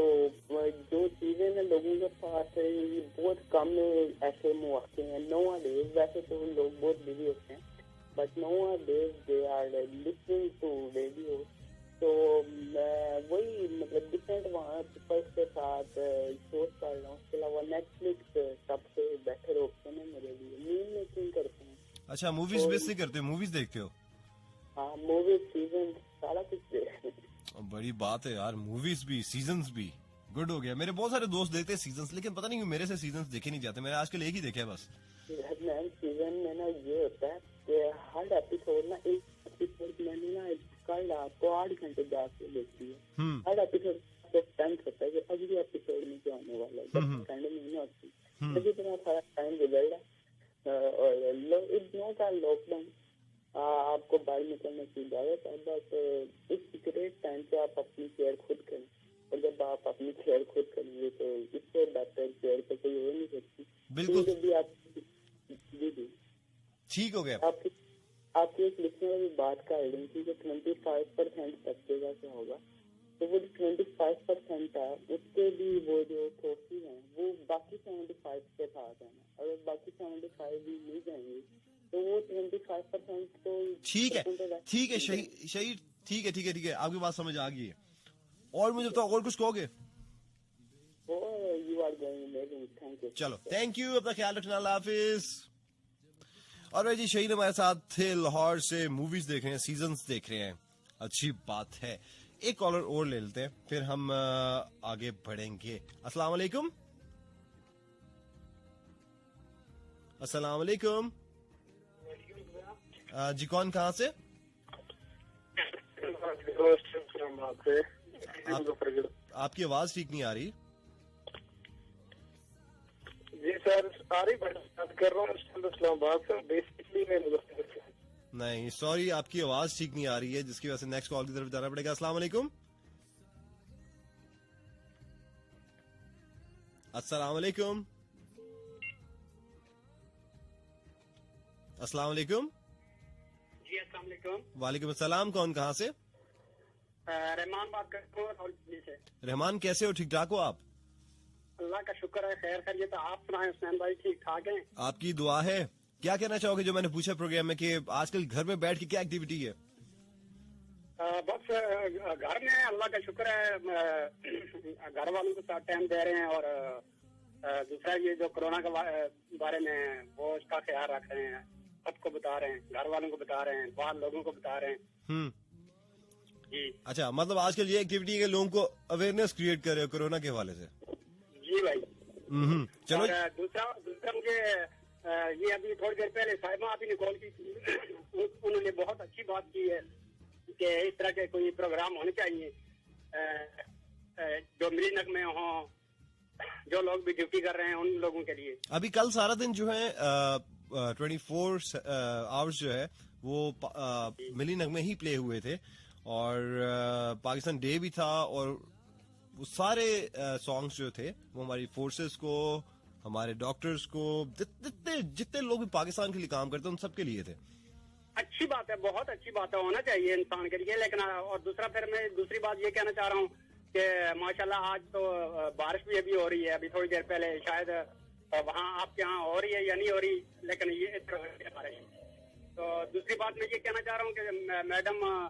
जो चीजें ना लोगों के पास बहुत कम ऐसे मौके हैं नो डेज। वैसे तो लोग बहुत बिजी होते हैं, but nowadays they are listening to radio. तो वही मतलब डिफरेंट वहाँ पीपल्स के साथ शोज कर रहा हूँ। उसके अलावा नेटफ्लिक्स सबसे बेटर ऑप्शन है मेरे लिए। मील मेकिंग करते हैं। अच्छा, मूवीज बेस से करते हो, मूवीज देखते हो? हाँ, मूवीज, सीजन, सारा कुछ देखते हैं। बड़ी बात है यार, मूवीज भी सीजन्स भी, गुड हो गया। मेरे बहुत सारे दोस्त देखते हैं सीजन्स, लेकिन पता नहीं क्यों मेरे से सीजन्स देखे नहीं जाते। मैंने आजकल एक ही देखे बस। मैम सीजन में ना ये होता है कि हर एपिसोड ना, एक एपिसोड मैंने ना कल रात को 8 घंटे जाके देखी है। हर एपिसोड का टेंस होता है कि अगले एपिसोड में क्या होने वाला है, जब ठंड में होती है तो जितना सारा टाइम गुजर रहा है। और इट्स नॉट अ लॉकडाउन, आपको बाहर निकलने की इजाजत है, बस इस ग्रेट टाइम पे आप अपनी केयर खुद करें। और जब आप अपनी केयर खुद करेंगे तो इससे बेहतर केयर तो कोई हो नहीं सकती। बिल्कुल भी आप जी ठीक हो गया। आपकी एक लिखने भी बात कर रही थी कि 25% बचेगा क्या होगा, तो वो 25% है उसके भी वो जो कोर्सेज हैं वो बाकी 75 के साथ है ना। अगर बाकी 75 भी मिल जाएंगे तो वो 25% तो ठीक है शहीद, ठीक है, आपकी बात समझ आ गई है। और मुझे बताओ, और कुछ कहोगे? You are going amazing, thank you. चलो थैंक यू, अपना ख्याल रखना, अल्लाह हाफिज। और भाई जी शहीद हमारे साथ थे, लाहौर से मूवीज देख रहे हैं, सीजन्स देख रहे हैं, अच्छी बात है। एक कॉलर और ले लेते हैं, फिर हम आगे बढ़ेंगे। अस्सलाम वालेकुम। अस्सलाम वालेकुम। जी कौन, कहाँ से? आपकी आवाज ठीक नहीं आ रही। जी सर, सारी बात कर रहा हूँ इस्लामाबाद से, बेसिकली मैं मुजफ्फरनगर से। नहीं सॉरी, आपकी आवाज ठीक नहीं आ रही है, जिसकी वजह से नेक्स्ट कॉल की तरफ जाना पड़ेगा। अस्सलाम वालेकुम। अस्सलाम वालेकुम। अस्सलाम वालेकुम। जी अस्सलाम वालेकुम। वालेकुम अस्सलाम, कौन कहाँ से? रहमान बात कर रहा हूँ रावलपिंडी से। रहमान कैसे हो, ठीक ठाक हो आप? अल्लाह का शुक्र है, खैर खैरियत। आप सुनाएं हुसैन भाई, ठीक ठाक हैं? आपकी दुआ है। क्या कहना चाहोगे जो मैंने पूछा प्रोग्राम में कि आजकल घर में बैठ के क्या एक्टिविटी है? बस घर में अल्लाह का शुक्र है, घर वालों के साथ टाइम दे रहे हैं, और दूसरा ये जो कोरोना के बारे में वो उसका ख्याल रख रहे हैं, सबको बता रहे हैं, घर वालों को बता रहे हैं, बाहर लोगों को बता रहे हैं। जी अच्छा, मतलब आजकल ये एक्टिविटी है कि लोगों को अवेयरनेस क्रिएट कर रहे हो कोरोना के हवाले से? जी भाई। चलो। और दूसरा दूसरा मुझे ये अभी थोड़ी देर पहले साहिबा आपी ने कॉल की थी, उन्होंने बहुत अच्छी बात की है कि इस तरह के कोई प्रोग्राम होने चाहिए जो मिली नगमे हो, जो लोग भी ड्यूटी कर रहे हैं उन लोगों के लिए। अभी कल सारा दिन जो है 24 आवर्स जो है वो मिली नगमे ही प्ले हुए थे और पाकिस्तान डे भी था और वो सारे सॉन्ग्स जो थे वो हमारी फोर्सेस को, हमारे डॉक्टर्स को, जितने लोग भी पाकिस्तान के लिए काम करते हैं उन सबके लिए थे। अच्छी बात है, बहुत अच्छी बात है, होना चाहिए इंसान के लिए। लेकिन और दूसरा फिर मैं दूसरी बात ये कहना चाह रहा हूँ कि माशाल्लाह आज तो बारिश भी अभी हो रही है, अभी थोड़ी देर पहले शायद वहाँ आपके यहाँ हो रही है या नहीं हो रही, लेकिन ये इधर हो रही है। तो दूसरी बात मैं ये कहना चाह रहा हूँ कि मैडम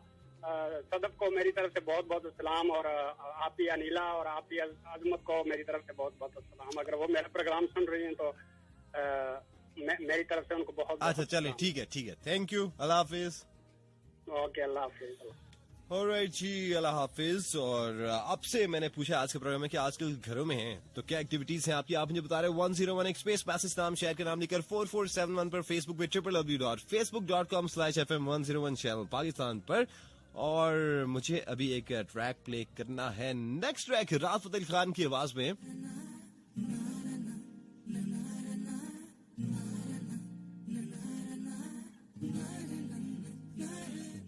सदफ को मेरी तरफ से बहुत बहुत सलाम और आप ही अनिला और आप ही अजमत को मेरी तरफ से बहुत बहुत सलाम। अगर वो मेरा प्रोग्राम सुन रही हैं तो मेरी तरफ से उनको बहुत। अच्छा चले, ठीक है, थैंक यू, अल्लाह हाफिज। ओके, अल्लाह हाफिज। ऑलराइट जी, अल्लाह हाफिज। और अब से मैंने पूछा आज के प्रोग्राम में कि आजकल घरों में हैं तो क्या एक्टिविटीज हैं आपकी, आप मुझे बता रहे हैं 101 स्पेस मैसेज नाम शहर के नाम लिखकर 4471 पर, फेसबुक पे www.facebook.com/FM101 चैनल पाकिस्तान पर। और मुझे अभी एक ट्रैक प्ले करना है, नेक्स्ट ट्रैक राहत फतेह अली खान की आवाज में,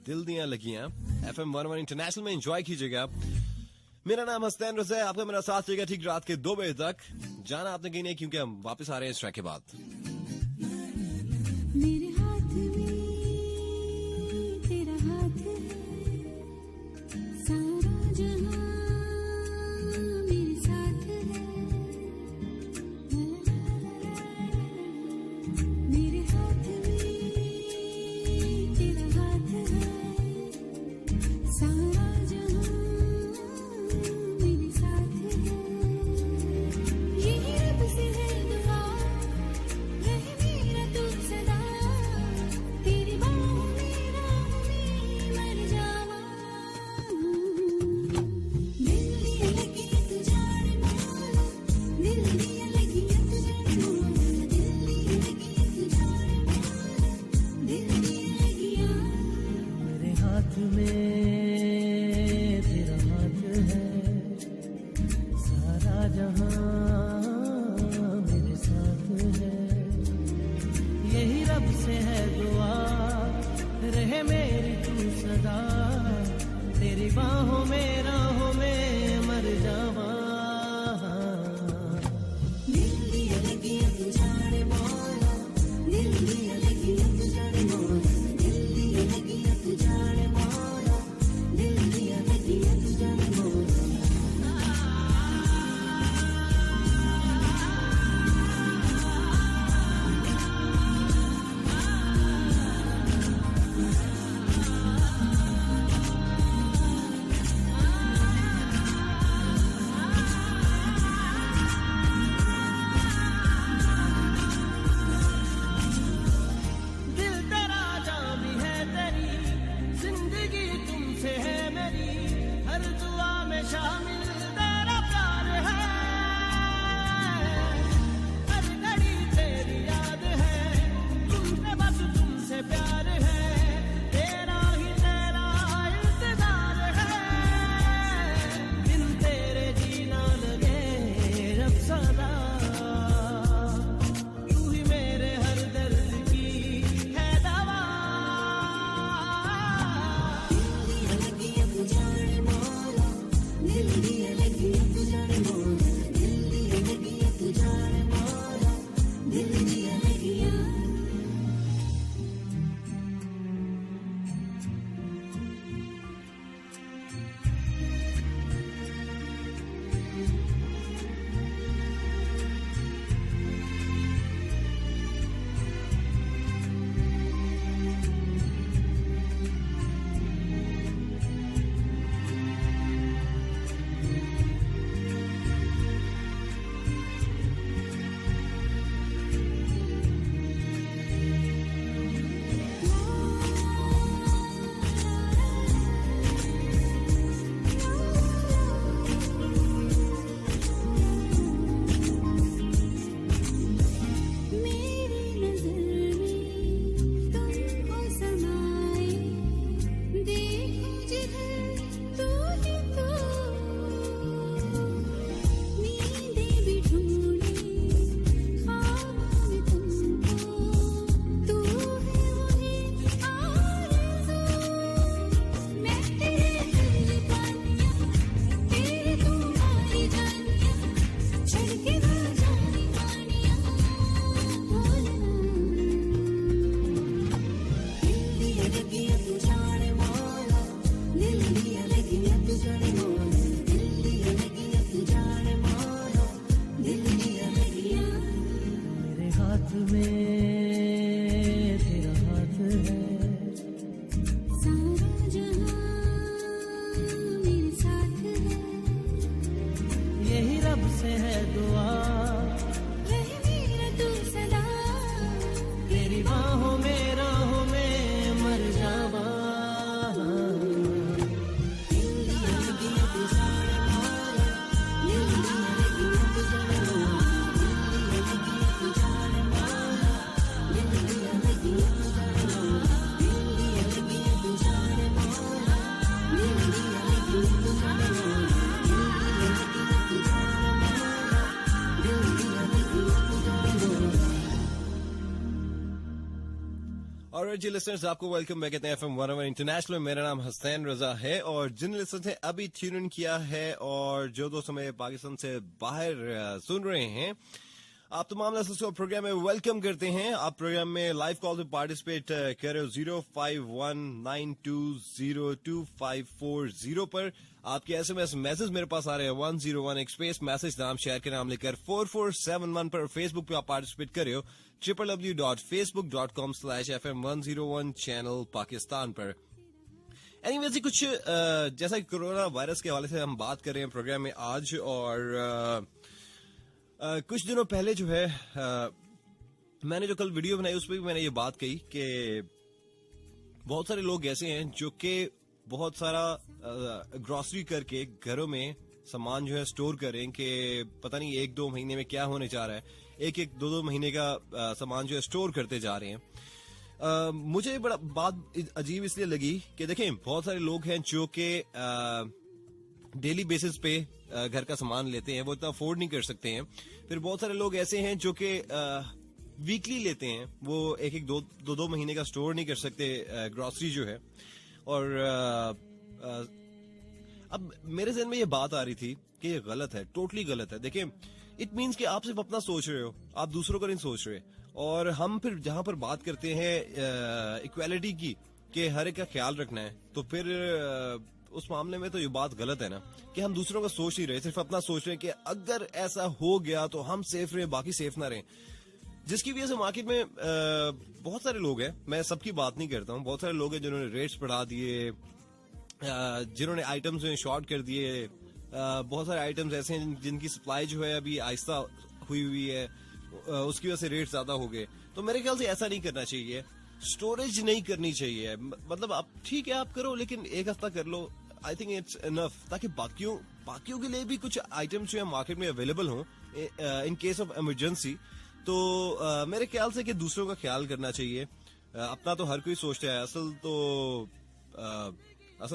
दिल दियां लगियां। FM 101 इंटरनेशनल में एंजॉय कीजिएगा। मेरा नाम हसनैन रज़ा है, आपका मेरा साथ रहेगा ठीक रात के 2 बजे तक। जाना आपने कहीं नहीं, क्योंकि हम वापस आ रहे हैं इस ट्रैक के बाद। मेरे हाथ में तेरा हाथ है, सारा जहां मेरे साथ है। मेरे हाथ में तेरा हाथ है, सारा जहां मेरे साथ है। यही रब से है दुआ, रहे मेरा तू सदा, तेरी बाहों में राहों में मर जावा। दिल दिया लगी तू जान मौला, दिल दिया लगी तू जान मौला, दिल दिया लगी तू जान मौला, दिल दिया लगी मेरे हाथ में तेरा हाथ है, सारा जहां मेरे साथ है। यही रब से है दुआ, रहे मेरी तू सदा, तेरी बाहों में राहों में मर जावा। दिल दिया लगी तू जान मौला, दिल दिया लगी तू जान मौला, दिल दिया लगी तू जान मौला, दिल दिया लगी तू जान मौला। दिल तेरा जान भी है तेरी, जिंदगी तुमसे है मेरी, हर दुआ में शामिल तेरा प्यार है। हर घड़ी तेरी याद है, तुमसे बस तुमसे प्यार है, तेरा ही तेरा इंतजार है। दिन तेरे जीना लगे रब सदा, तू ही मेरे हर दर्द की है दवा। दिल दिया लगी तू जान मौला, दिल दिया लगी तू जान मौला, दिल दिया लगी तू जान मौला, दिल दिया लगी। से है दुआ, रहे मेरा तू सदा, तेरी बाहों में मर जावा। और जी लिसनर्स, आपको वेलकम बैक कहते हैं FM 101 इंटरनेशनल। मेरा नाम हसनैन रजा है और जिन लिसनर्स ने अभी ट्यून इन किया है और जो दोस्त हमें पाकिस्तान से बाहर सुन रहे हैं, आप तमाम लिसनर्स को प्रोग्राम में वेलकम करते हैं। आप प्रोग्राम में लाइव कॉल पे पार्टिसिपेट कर रहे हो 0519202540 पर। आपके SMS मैसेज मेरे पास आ रहे हैं 101 एक स्पेस मैसेज नाम शहर के नाम लेकर 4471 पर। फेसबुक पे आप पार्टिसिपेट कर रहे हो www.facebook.com/FM101 चैनल पाकिस्तान पर। एनीवेज, कुछ जैसा कि कोरोना वायरस के हवाले से हम बात कर रहे हैं प्रोग्राम में आज, और कुछ दिनों पहले जो है मैंने जो कल वीडियो बनाई उसमें भी मैंने ये बात कही कि बहुत सारे लोग ऐसे हैं जो कि बहुत सारा ग्रोसरी करके घरों में सामान जो है स्टोर करें कि पता नहीं 1-2 महीने में क्या होने जा रहा है, एक 2-2 महीने का सामान जो है स्टोर करते जा रहे हैं। मुझे बड़ा बात अजीब इसलिए लगी कि देखें, बहुत सारे लोग हैं जो कि डेली बेसिस पे घर का सामान लेते हैं, वो इतना अफोर्ड नहीं कर सकते हैं। फिर बहुत सारे लोग ऐसे हैं जो कि वीकली लेते हैं, वो 1-2 महीने का स्टोर नहीं कर सकते ग्रोसरी जो है। और अब मेरे जहन में ये बात आ रही थी कि ये गलत है, टोटली गलत है। देखिए, इट मीन्स कि आप सिर्फ अपना सोच रहे हो, आप दूसरों का नहीं सोच रहे। और हम फिर जहां पर बात करते हैं इक्वालिटी की कि हर एक का ख्याल रखना है, तो फिर उस मामले में तो ये बात गलत है ना कि हम दूसरों का सोच नहीं रहे, सिर्फ अपना सोच रहे हैं कि अगर ऐसा हो गया तो हम सेफ रहे, बाकी सेफ ना रहें। जिसकी वजह से मार्केट में बहुत सारे लोग हैं, मैं सबकी बात नहीं करता हूँ, बहुत सारे लोग हैं जिन्होंने रेट्स बढ़ा दिए, जिन्होंने आइटम्स में शॉर्ट कर दिए। बहुत सारे आइटम्स ऐसे हैं जिनकी सप्लाई जो है अभी आहिस्ता हुई है, उसकी वजह से रेट ज्यादा हो गए। तो मेरे ख्याल से ऐसा नहीं करना चाहिए, स्टोरेज नहीं करनी चाहिए। मतलब आप ठीक है आप करो, लेकिन 1 हफ्ता कर लो, आई थिंक इट्स इनफ, ताकि बाकियों के लिए भी कुछ आइटम्स जो है मार्केट में अवेलेबल हों इन केस ऑफ इमरजेंसी। तो मेरे ख्याल से कि दूसरों का ख्याल करना चाहिए। अपना तो हर कोई सोचता है, असल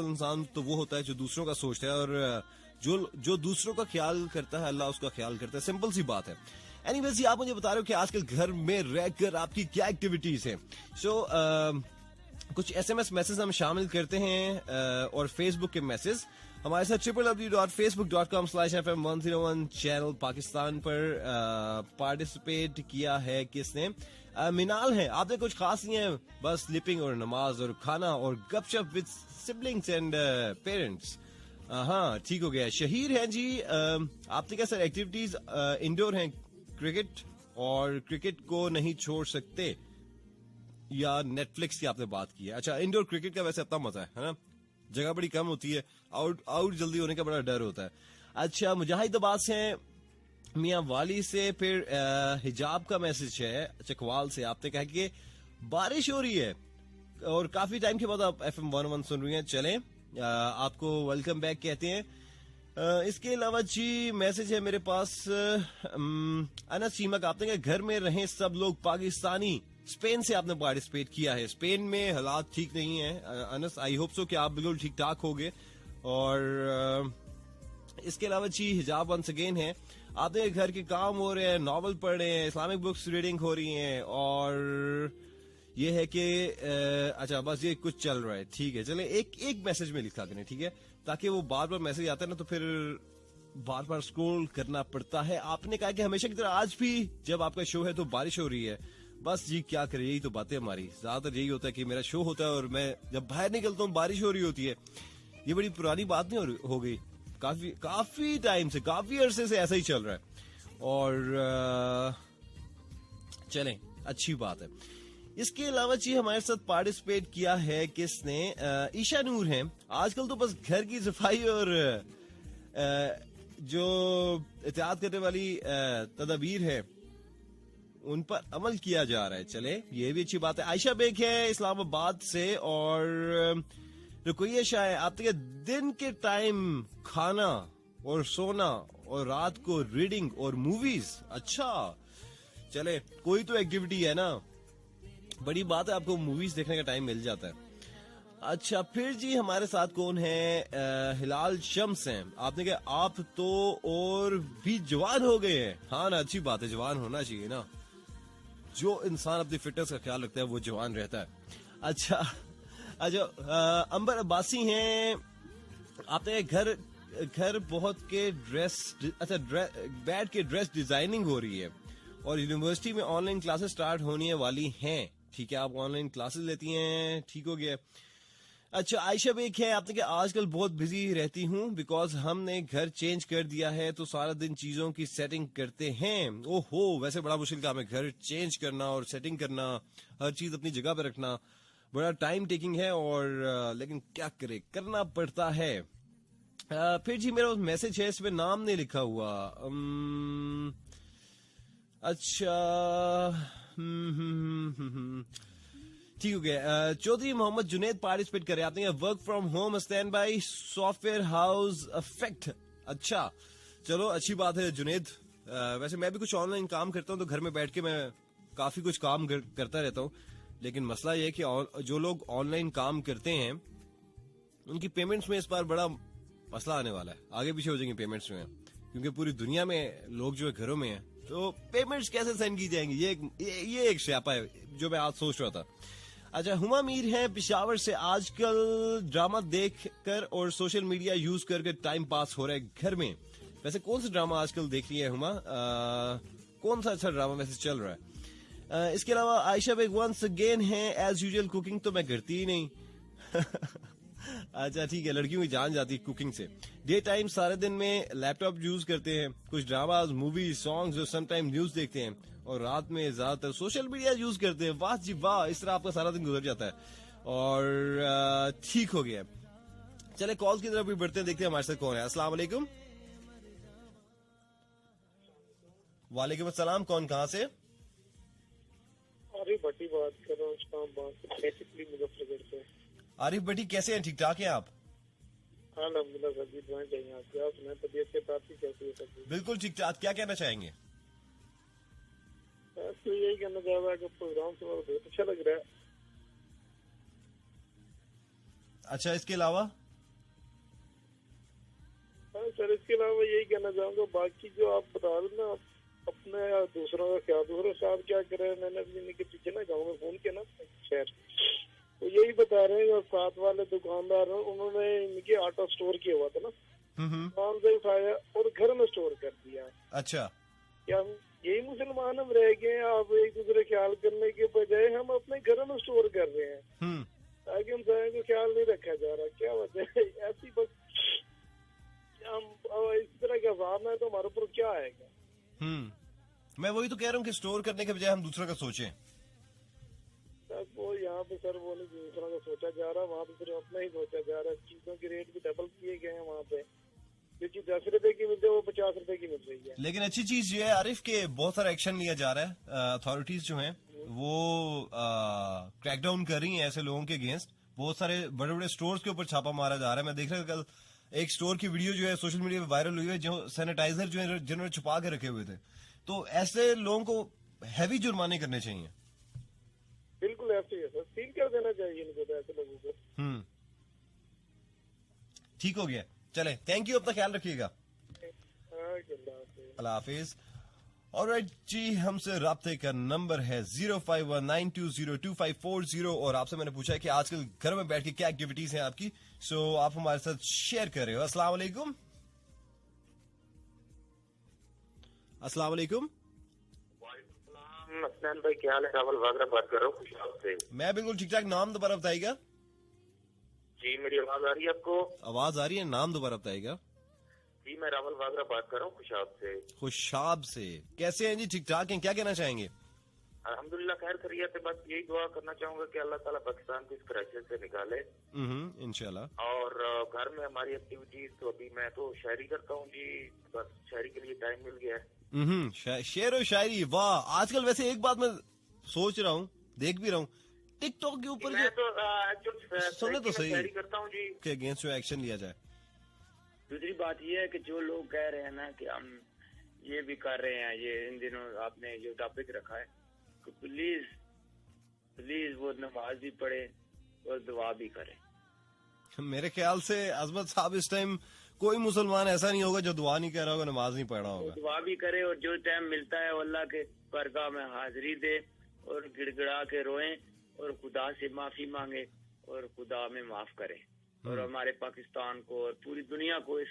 इंसान तो वो होता है जो दूसरों का सोचता है, और जो दूसरों का ख्याल करता है अल्लाह उसका ख्याल करता है। सिंपल सी बात है। एनीवेज, आप मुझे बता रहे हो कि आजकल घर में रहकर आपकी क्या एक्टिविटीज हैं। सो कुछ SMS मैसेज हम शामिल करते हैं और फेसबुक के मैसेज हमारे साथ www.facebook.com/FM101 चैनल पाकिस्तान पर पार्टिसिपेट किया है। किसने? मिनाल है। आपने कुछ खास नहीं है, बस स्लीपिंग और नमाज और खाना और गपशप विद सिबलिंग्स एंड पेरेंट्स। हाँ, ठीक हो गया। शहीर हैं जी, आपने क्या सर एक्टिविटीज इंडोर हैं, क्रिकेट और क्रिकेट को नहीं छोड़ सकते, या नेटफ्लिक्स की आपने बात की है। अच्छा, इंडोर क्रिकेट का वैसे अपना मजा है ना, जगह बड़ी कम होती है, आउट जल्दी होने का बड़ा डर होता है। अच्छा, मुजाहिद अब्बास हैं मियां वाली से। फिर हिजाब का मैसेज है चकवाल से। आपने कहा कि बारिश हो रही है और काफी टाइम के बाद आप FM 101 सुन रही हैं। चलें, आपको वेलकम बैक कहते हैं। इसके अलावा जी मैसेज है मेरे पास अनस चीमक। आपने कहा घर में रहें सब लोग पाकिस्तानी। स्पेन से आपने पार्टिसिपेट किया है। स्पेन में हालात ठीक नहीं है अनस, आई होप सो कि आप बिल्कुल ठीक ठाक होगे। और इसके अलावा जी हिजाब वंस अगेन है। आपने घर के काम हो रहे हैं, नॉवल पढ़ रहे हैं, इस्लामिक बुक्स रीडिंग हो रही हैं, और ये है कि अच्छा बस ये कुछ चल रहा है। ठीक है, चले एक मैसेज में लिखा करें, ठीक है, ताकि वो बार बार मैसेज आता है ना तो फिर बार बार स्क्रॉल करना पड़ता है। आपने कहा कि हमेशा की तरह आज भी जब आपका शो है तो बारिश हो रही है। बस जी क्या करें, यही तो बातें हमारी। ज्यादातर यही होता है कि मेरा शो होता है और मैं जब बाहर निकलता हूँ बारिश हो रही होती है। ये बड़ी पुरानी बात नहीं हो गई, काफी टाइम से, काफी अरसे से ऐसा ही चल रहा है। और चलें, अच्छी बात है। इसके अलावा जी हमारे साथ पार्टिसिपेट किया है किसने? ईशा नूर हैं। आजकल तो बस घर की सफाई और जो एहतियात करने वाली तदबीर है उन पर अमल किया जा रहा है। चले, ये भी अच्छी बात है। आयशा बेग है इस्लामाबाद से, और रुकैया शाह है, आप देखिए दिन के टाइम खाना और सोना और रात को रीडिंग और मूवीज। अच्छा, चले, कोई तो एक्टिविटी है ना, बड़ी बात है, आपको मूवीज देखने का टाइम मिल जाता है। अच्छा, फिर जी हमारे साथ कौन है? हिलाल शम्स हैं। आपने कहा आप तो और भी जवान हो गए हैं। हाँ ना, अच्छी बात है, जवान होना चाहिए ना। जो इंसान अपनी फिटनेस का ख्याल रखता है वो जवान रहता है। अच्छा, अंबर अब्बासी हैं। आपने घर बहुत के ड्रेस, अच्छा बैठ के ड्रेस डिजाइनिंग हो रही है और यूनिवर्सिटी में ऑनलाइन क्लासेस स्टार्ट होने वाली हैं। ठीक है, आप ऑनलाइन क्लासेस लेती हैं, ठीक हो गया। अच्छा, आयशा बेग है। आपने कहा आजकल बहुत बिजी रहती हूँ बिकॉज हमने घर चेंज कर दिया है तो सारा दिन चीजों की सेटिंग करते हैं। ओहो, वैसे बड़ा मुश्किल काम है घर चेंज करना और सेटिंग करना, हर चीज अपनी जगह पे रखना, बड़ा टाइम टेकिंग है। और लेकिन क्या करे, करना पड़ता है। फिर जी मेरा मैसेज है, इसमें नाम नहीं लिखा हुआ। अच्छा, ठीक हो गया। चौधरी मोहम्मद जुनेद पार्टिसिपेट करे। आपने work from home stand by software house effect. अच्छा, चलो अच्छी बात है जुनेद। वैसे मैं भी कुछ ऑनलाइन काम करता हूँ तो घर में बैठ के मैं काफी कुछ काम करता रहता हूँ, लेकिन मसला ये है कि जो लोग ऑनलाइन काम करते हैं उनकी पेमेंट्स में इस बार बड़ा मसला आने वाला है। आगे पीछे हो जाएंगे पेमेंट्स में, क्योंकि पूरी दुनिया में लोग जो है घरों में है, तो पेमेंट्स कैसे सेंड की जाएंगी, ये एक स्यापा है जो मैं आज सोच रहा था। अच्छा, हुमा मीर है पिशावर से। आजकल ड्रामा देख कर और सोशल मीडिया यूज करके टाइम पास हो रहा है घर में। वैसे कौन सा ड्रामा आजकल देख रही है हुमा? कौन सा अच्छा ड्रामा वैसे चल रहा है? इसके अलावा आयशा बेग वंस अगेन है। एज यूजुअल कुकिंग तो मैं करती ही नहीं। अच्छा ठीक है, लड़कियों की जान जाती है कुकिंग से। डे टाइम सारे दिन में लैपटॉप यूज करते हैं, कुछ ड्रामाज, मूवी, सॉन्ग्स और समटाइम न्यूज देखते हैं, और रात में ज्यादातर सोशल मीडिया यूज करते हैं। वाह जी वाह, इस तरह आपका सारा दिन गुजर जाता है। और ठीक हो गया। चले कॉल की तरफ भी बढ़ते हैं, देखते हैं हमारे साथ कौन है। अस्सलाम वालेकुम। वालेकुम अस्सलाम, कौन कहाँ से? आरिफ भट्टी बात कर रहा हूँ इस्लामाबाद से, बेसिकली मुजफ्फरगढ़ से। आरिफ भट्टी, कैसे हैं? ठीक ठाक हैं आप? अल्हम्दुलिल्लाह सर जी, दुआएं चाहिए आपकी। आप सुनाएं, तबीयत के साथ ही कैसी है सर? बिल्कुल ठीक ठाक। क्या कहना चाहेंगे? तो यही कहना चाह रहा है कि प्रोग्राम से बहुत अच्छा लग रहा है। अच्छा, इसके अलावा? सर इसके अलावा यही कहना चाहूँगा, बाकी जो आप बता रहे ना अपने या दूसरों का ख्याल, दूसरे साहब क्या करे, मैंने अपने के पीछे ना गाँव में फोन किया ना शहर, तो यही बता रहे हैं साथ वाले दुकानदार हैं, उन्होंने इनके आटा स्टोर किया हुआ था ना, दुकान से उठाया और घर में स्टोर कर दिया। अच्छा, क्या हम यही मुसलमान हम रह गए हैं? आप एक दूसरे ख्याल करने के बजाय हम अपने घर में स्टोर कर रहे हैं, ताकि हम सारे को ख्याल नहीं रखा जा रहा। क्या वजह है ऐसी? बस हम इस तरह का अजाब है तो हमारे ऊपर क्या आएगा? मैं वही तो कह रहा हूँ कि स्टोर करने के बजाय हम दूसरा का सोचें। वो यहाँ पे सर वो नहीं दूसरा का सोचा जा रहा, वहाँ पे सिर्फ अपना ही सोचा जा रहा है। चीजों के रेट भी डबल किए गए हैं वहाँ पे, जो चीज 10 रुपए की मिलती है वो 50 रुपए की मिल रही है। लेकिन अच्छी चीज ये है आरिफ के बहुत सारा एक्शन लिया जा रहा है। अथॉरिटीज जो हैं वो क्रैकडाउन कर रही हैं ऐसे लोगों के अगेंस्ट। बहुत सारे बड़े बड़े स्टोर्स के ऊपर छापा मारा जा रहा है। मैं देख रहा हूँ कल एक स्टोर की वीडियो जो है सोशल मीडिया पे वायरल हुई है, जो सैनिटाइजर जो है जिन्होंने छुपा के रखे हुए थे। तो ऐसे लोगों को हैवी जुर्माने करने चाहिए। बिल्कुल ऐसे ही है सर, सील कर देना चाहिए इनको तो ऐसे लोगों को। ठीक हो गया, चले, थैंक यू, अपना ख्याल रखिएगा। अल्लाह हाफिज। ऑलराइट जी, हमसे राब्ते का नंबर है 0519202540 और आपसे मैंने पूछा है कि आजकल घर में बैठ के क्या एक्टिविटीज हैं आपकी, सो आप हमारे साथ शेयर कर रहे हो। अस्सलाम वालेकुम। अस्सलाम वालेकुम। अफनान भाई क्या हाल है? रावल वागरा बात कर रहा हूँ आपसे। मैं बिल्कुल ठीक ठाक। नाम दोबारा बताइएगा। जी मेरी आवाज आ रही है आपको? आवाज आ रही है, नाम दोबारा बताइएगा। जी मैं रावल वागरा बात कर रहा हूँ खुशाब से। खुशाब से। कैसे हैं जी? ठीक ठाक हैं? क्या कहना चाहेंगे? अल्हम्दुलिल्लाह खैर खैरियत है। बस यही दुआ करना चाहूंगा कि अल्लाह ताला पाकिस्तान को इस क्राइसिस से निकाले। इंशाल्लाह। और घर में हमारी एक्टिविटीज तो अभी मैं तो शायरी करता हूँ जी, बस शायरी के लिए टाइम मिल गया है। शेर और शायरी, वाह। आजकल वैसे एक बात मैं सोच रहा हूँ, देख भी रहा हूँ, टिकटॉक के ऊपर मैं तो एक्चुअली सुने तो सही शायरी करता हूँ जी के अगेंस्ट जो एक्शन लिया जाए। दूसरी बात ये है कि जो लोग कह रहे हैं ना कि हम ये भी कर रहे हैं, ये इन दिनों आपने जो टॉपिक रखा है, तो प्लीज प्लीज वो नमाज भी पढ़े और दुआ भी करे। मेरे ख्याल से अजमत साहब इस टाइम कोई मुसलमान ऐसा नहीं होगा जो दुआ नहीं कर रहा होगा, नमाज नहीं पढ़ रहा होगा। दुआ भी करे और जो टाइम मिलता है वो अल्लाह के बरगाह में हाजिरी दे और गिड़गिड़ा के रोएं और खुदा से माफी मांगे और खुदा में माफ करे और हमारे पाकिस्तान को और पूरी दुनिया को इस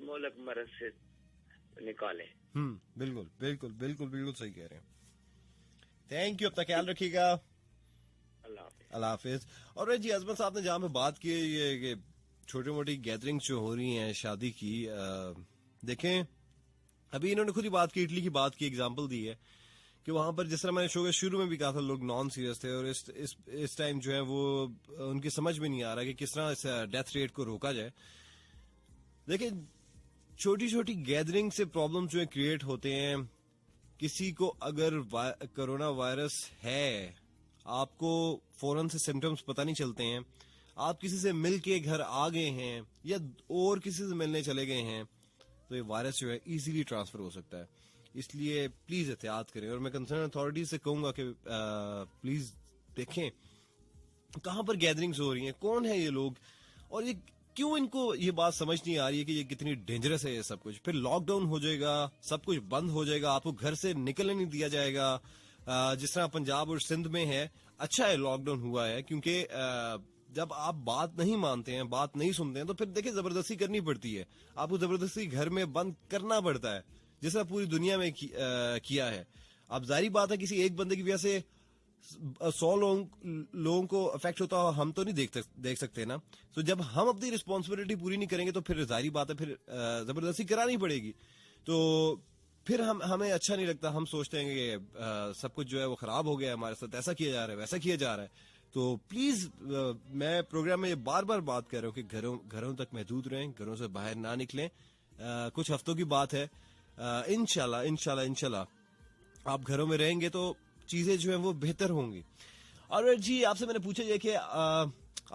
मुल्क मरज से निकाले। बिल्कुल बिल्कुल बिल्कुल बिल्कुल सही कह रहे हैं। थैंक यू, अपना ख्याल रखिएगा। अल्लाह हाफिज। और जी अजमत साहब ने जहाँ पे बात की ये छोटी मोटी गैदरिंग जो हो रही हैं शादी की, देखें अभी इन्होंने खुद ही बात की, इटली की बात की, एग्जांपल दी है कि वहां पर जिस तरह मैंने शो के शुरू में भी कहा था लोग नॉन सीरियस थे और इस टाइम जो है वो उनकी समझ में नहीं आ रहा कि किस तरह इस डेथ रेट को रोका जाए। देखिए छोटी छोटी गैदरिंग से प्रॉब्लम जो है क्रिएट होते हैं। किसी को अगर कोरोना वायरस है, आपको फौरन से सिम्टम्स पता नहीं चलते हैं, आप किसी से मिल के घर आ गए हैं या और किसी से मिलने चले गए हैं, तो ये वायरस जो है इजीली ट्रांसफर हो सकता है। इसलिए प्लीज एहतियात करें और मैं कंसर्न अथॉरिटी से कहूंगा कि प्लीज देखें कहां पर गैदरिंग्स हो रही हैं, कौन है ये लोग और ये क्यों इनको ये बात समझ नहीं आ रही है कि ये कितनी डेंजरस है ये सब कुछ। फिर लॉकडाउन हो जाएगा, सब कुछ बंद हो जाएगा, आपको घर से निकलने नहीं दिया जाएगा। जिस तरह पंजाब और सिंध में है, अच्छा है लॉकडाउन हुआ है क्योंकि जब आप बात नहीं मानते हैं, बात नहीं सुनते हैं, तो फिर देखिए जबरदस्ती करनी पड़ती है, आपको जबरदस्ती घर में बंद करना पड़ता है जैसा पूरी दुनिया में किया है। अब जाहिर बात है किसी एक बंदे की वजह से 100 लोगों को अफेक्ट होता हो, हम तो नहीं देख सकते ना। तो जब हम अपनी रिस्पॉन्सिबिलिटी पूरी नहीं करेंगे तो फिर जाहिर बात है फिर जबरदस्ती करानी पड़ेगी। तो फिर हमें अच्छा नहीं लगता, हम सोचते हैं कि सब कुछ जो है वो खराब हो गया, हमारे साथ ऐसा किया जा रहा है, वैसा किया जा रहा है। तो प्लीज मैं प्रोग्राम में ये बार बार बात कर रहा हूँ कि घरों तक महदूद रहें, घरों से बाहर ना निकलें। कुछ हफ्तों की बात है, इंशाल्लाह इंशाल्लाह इंशाल्लाह आप घरों में रहेंगे तो चीजें जो है वो बेहतर होंगी। और जी आपसे मैंने पूछा है कि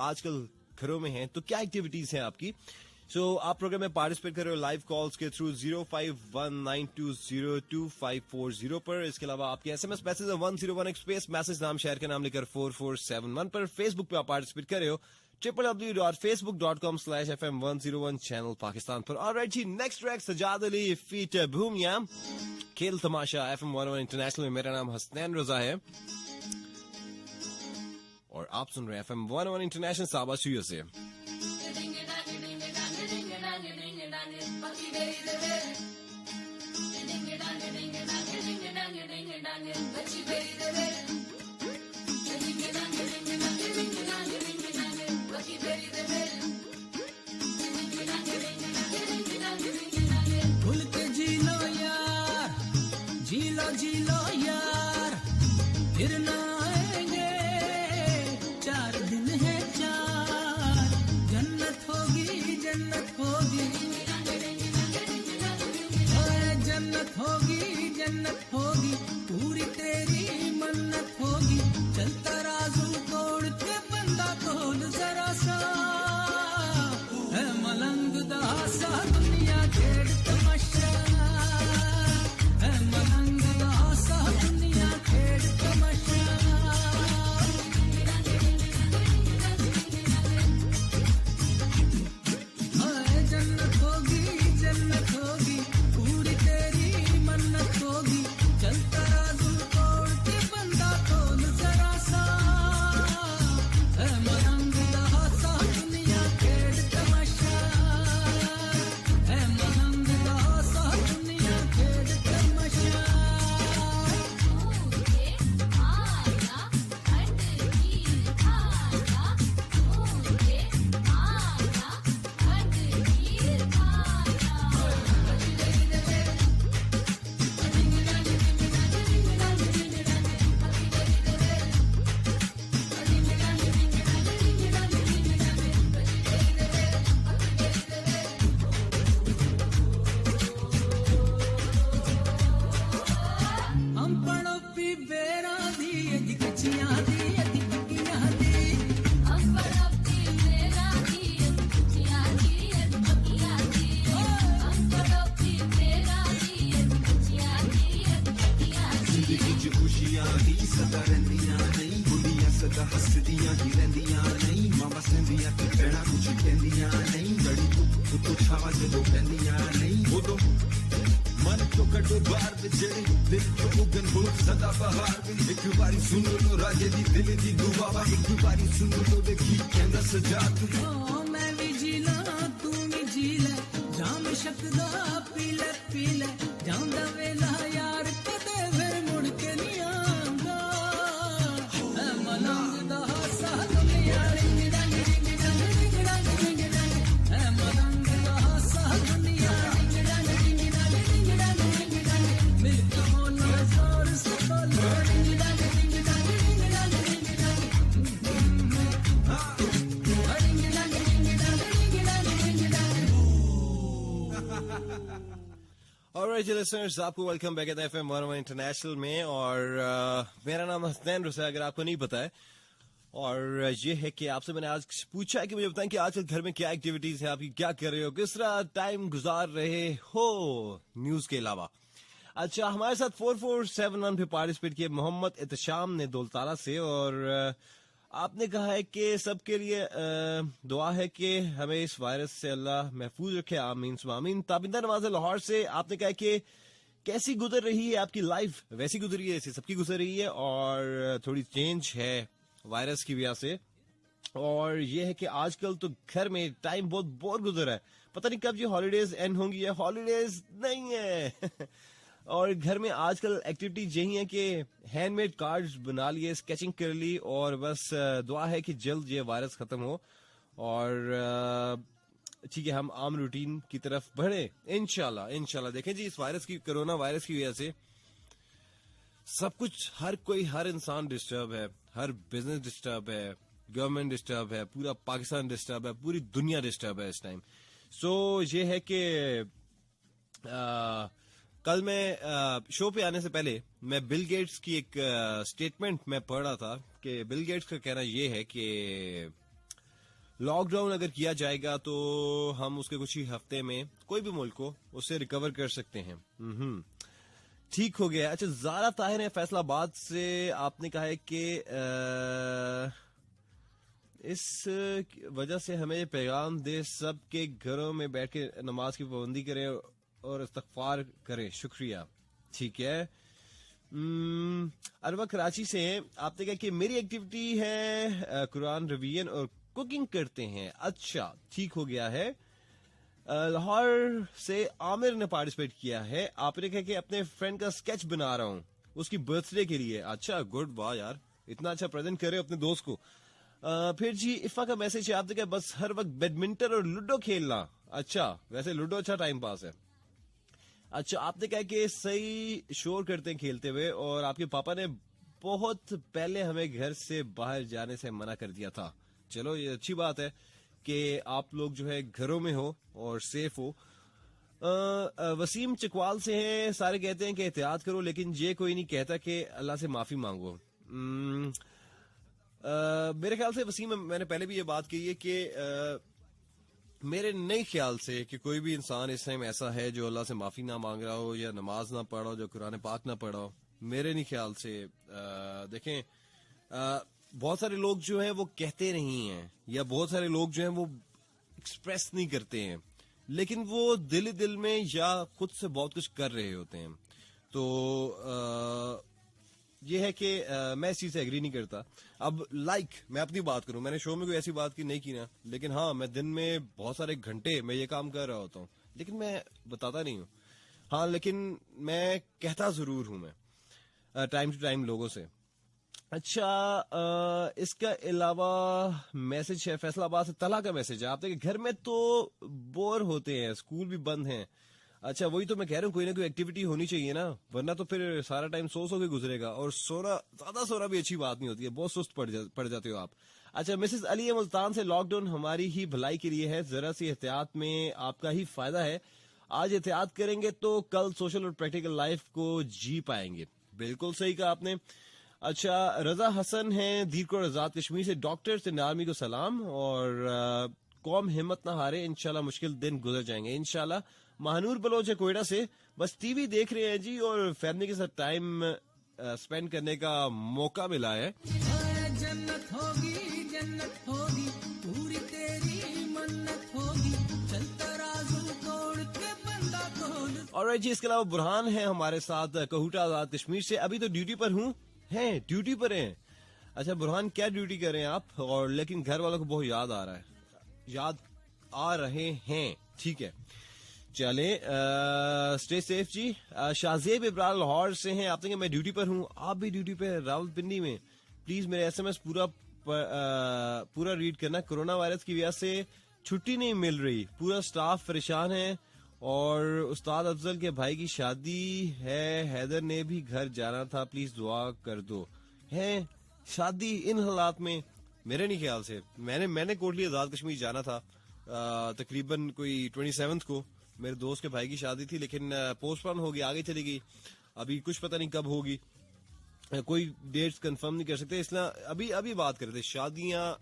आजकल घरों में हैं तो क्या एक्टिविटीज हैं आपकी। सो आप प्रोग्राम में पार्टिसिपेट कर रहे हो लाइव कॉल्स के थ्रू 0519202540 पर। इसके अलावा आपके SMS मैसेज 101 स्पेस मैसेज नाम शहर का नाम लेकर 4471 पर। फेसबुक पे आप पार्टिसिपेट कर रहे हो www.facebook.com/FM101 चैनल पाकिस्तान पर। ऑलराइट जी, next track Sajjad Ali feat भूमिया खेल तमाशा FM101 इंटरनेशनल में। मेरा नाम हसनैन रजा है और आप सुन रहे हैं FM101 इंटरनेशनल साबा स्टूडियो से। खुल के जी लो यार, जी लो यार, फिर ना आएंगे, 4 दिन है 4, जन्नत होगी जन्नत होगी, जन्नत होगी जन्नत होगी, पूरी तेरी मन्नत होगी। चलता राजू तोड़ के बंदा खोल जरा सा, है मलंग दासा दुनिया खेड़ तमाशा, है मलंग दासा दुनिया खेड़ तमाशा। जन्नत होगी पूरी तेरी मन्नत ਰਹਿੰਦੀਆਂ ਨਹੀਂ ਬੁੱਢੀਆਂ ਸਦਾ ਹੱਸਦੀਆਂ ਹੀ ਰਹਿੰਦੀਆਂ ਨਹੀਂ ਮਾਵਾਂ ਸਹਿੰਦੀਆਂ ਤੇ ਭੈਣਾਂ ਕੁਝ ਕਹਿੰਦੀਆਂ ਨਹੀਂ ਗੜੀ ਉੱਤੋਂ ਛਾਵਾਂ ਜਦੋਂ ਪੈਂਦੀਆਂ ਨਹੀਂ ਉਦੋਂ मन तो कटो बाहर में जेड़े दिल चो उगन हो सदा बहार में एक बारी सुन लो राजे दी दिल दी दुआवा एक बारी सुन लो देखी कहंदा सजा तू मैं भी जी ला तू भी जी ले जाम शकदा पी ले जांदा वेला यार कदे फिर मुड़ के नहीं आंदा है मलंग दा हासा दुनिया रिंग डंग रिंग डंग रिंग डंग रिंग डंग है मलंग दा हासा दुनिया रिंग डंग रिंग डंग रिंग डंग रिंग डंग मिलके बोलो जोर से बोलो रिंग डंग रिंग डंग रिंग डंग रिंग डंग रिंग डंग रिंग डंग रिंग डंग ऑलराइट लिसनर्स, आपको welcome back at FM 101 international में। और मेरा नाम हसनैन रुसा, अगर आपको नहीं पता है। और ये है कि आपसे मैंने आज पूछा है कि मुझे बताएं कि आजकल घर में क्या एक्टिविटीज है आपकी, क्या कर रहे हो, किस तरह टाइम गुजार रहे हो न्यूज के अलावा। अच्छा, हमारे साथ 4471 पे पार्टिसिपेट किए मोहम्मद एहतशाम ने दौलताला से, और आपने कहा है कि सबके लिए दुआ है कि हमें इस वायरस से अल्लाह महफूज रखे, आमीन सुम्मा आमीन। ताबिंदा नवाज लाहौर से आपने कहा कि कैसी गुजर रही है आपकी लाइफ, वैसी गुजरी है जैसे सबकी गुजर रही है, और थोड़ी चेंज है वायरस की वजह से। और ये है कि आजकल तो घर में टाइम बहुत बोर गुजर है, पता नहीं कब ये हॉलीडेज एंड होंगी, या हॉलीडेज नहीं है। और घर में आजकल एक्टिविटीज यही है कि हैंडमेड कार्ड्स बना लिए, स्केचिंग कर ली, और बस दुआ है कि जल्द ये वायरस खत्म हो और ठीक है हम आम रूटीन की तरफ बढ़े इंशाल्लाह इंशाल्लाह। देखें जी, इस वायरस की, कोरोना वायरस की वजह से सब कुछ, हर इंसान डिस्टर्ब है, हर बिजनेस डिस्टर्ब है, गवर्नमेंट डिस्टर्ब है, पूरा पाकिस्तान डिस्टर्ब है, पूरी दुनिया डिस्टर्ब है इस टाइम। सो ये है कि कल मैं शो पे आने से पहले मैं बिल गेट्स की एक स्टेटमेंट मैं पढ़ रहा था कि बिल गेट्स का कहना यह है कि लॉकडाउन अगर किया जाएगा तो हम उसके कुछ ही हफ्ते में कोई भी मुल्क को उससे रिकवर कर सकते हैं। ठीक हो गया। अच्छा, ज़ारा ताहिर है फैसलाबाद से, आपने कहा है कि इस वजह से हमें पैगाम दे सब के घरों में बैठ के नमाज की पाबंदी करें और इस्तगफार करें, शुक्रिया। ठीक है। अरवा कराची से आपने कहा कि मेरी एक्टिविटी है कुरान रिवीजन और कुकिंग करते हैं। अच्छा, ठीक हो गया है। लाहौर से आमिर ने पार्टिसिपेट किया है, आपने कहा कि अपने फ्रेंड का स्केच बना रहा हूँ उसकी बर्थडे के लिए। अच्छा, गुड, वाह यार, इतना अच्छा प्रेजेंट करे अपने दोस्त को। फिर जी इफ़ा का मैसेज है, आपने कहा बस हर वक्त बैडमिंटन और लूडो खेलना। अच्छा, वैसे लूडो अच्छा टाइम पास है। अच्छा, आपने कहा कि सही शोर करते हैं खेलते हुए, और आपके पापा ने बहुत पहले हमें घर से बाहर जाने से मना कर दिया था। चलो, ये अच्छी बात है कि आप लोग जो है घरों में हो और सेफ हो। वसीम चकवाल से हैं, सारे कहते हैं कि एहतियात करो, लेकिन ये कोई नहीं कहता कि अल्लाह से माफी मांगो। मेरे ख्याल से वसीम, मैंने पहले भी ये बात कही है कि मेरे नहीं ख्याल से कि कोई भी इंसान इस टाइम ऐसा है जो अल्लाह से माफी ना मांग रहा हो, या नमाज ना पढ़ा हो, जो कुरान पाक ना पढ़ा हो। मेरे नहीं ख्याल से। देखें, बहुत सारे लोग जो हैं वो कहते नहीं हैं, या बहुत सारे लोग जो हैं वो एक्सप्रेस नहीं करते हैं, लेकिन वो दिल में या खुद से बहुत कुछ कर रहे होते हैं। तो ये है कि मैं इस चीज से एग्री नहीं करता। अब मैं अपनी बात करूं, मैंने शो में कोई ऐसी बात की नहीं की ना, लेकिन हाँ, मैं दिन में बहुत सारे घंटे मैं ये काम कर रहा होता हूँ, लेकिन मैं बताता नहीं हूँ। हाँ, लेकिन मैं कहता जरूर हूं मैं टाइम टू टाइम लोगों से। अच्छा, इसका अलावा मैसेज है फैसलाबाद से, तला का मैसेज है, आप देखिए घर में तो बोर होते हैं, स्कूल भी बंद हैं। अच्छा, वही तो मैं कह रहा हूँ, कोई ना कोई एक्टिविटी होनी चाहिए ना, वरना तो फिर सारा टाइम सो के गुजरेगा, और ज्यादा सोना भी अच्छी बात नहीं होती है, बहुत सुस्त पड़ जाते हो आप। अच्छा, मिसेस अली मुल्तान से, लॉकडाउन हमारी ही भलाई के लिए है, जरा सी एहतियात में आपका ही फायदा है, आज एहतियात करेंगे तो कल सोशल और प्रैक्टिकल लाइफ को जी पाएंगे। बिल्कुल सही कहा आपने। अच्छा, रजा हसन है दीरकोट आजाद कश्मीर से, डॉक्टर से आर्मी को सलाम, और कौम हिम्मत ना हारे, इंशाल्लाह मुश्किल दिन गुजर जाएंगे इंशाल्लाह। महानूर बलोच है कोयटा से, बस टीवी देख रहे हैं जी, और फैमिली के साथ टाइम स्पेंड करने का मौका मिला है। जन्नत होगी पूरी तेरी मन्नत होगी, चल तराजू तोड़ के बंदा तोल। और जी, इसके अलावा बुरहान है हमारे साथ कहूटा आजाद कश्मीर से। अभी तो ड्यूटी पर हूँ, हैं ड्यूटी पर हैं। अच्छा बुरहान, क्या ड्यूटी कर रहे हैं आप? और लेकिन घर वालों को बहुत याद आ रहा है, याद आ रहे हैं, ठीक है चले। स्टे सेफ जी। शाहजेब इब्राहिम लाहौर से हैं, आप मैं ड्यूटी पर हूँ, आप भी ड्यूटी पे रावलपिंडी में, प्लीज मेरे एसएमएस पूरा रीड करना। कोरोना वायरस की वजह से छुट्टी नहीं मिल रही, पूरा स्टाफ परेशान है, और उस्ताद अफजल के भाई की शादी है, हैदर ने भी घर जाना था, प्लीज दुआ कर दो। है शादी इन हालात में? मेरे नहीं ख्याल से, मैंने कोटली आजाद कश्मीर जाना था तकरीबन कोई 27 को, मेरे दोस्त के भाई की शादी थी, लेकिन पोस्टपोन हो गई, आगे चली गई। अभी कुछ पता नहीं कब होगी, कोई डेट्स कंफर्म नहीं कर सकते, इसलिए अभी बात करते शादियां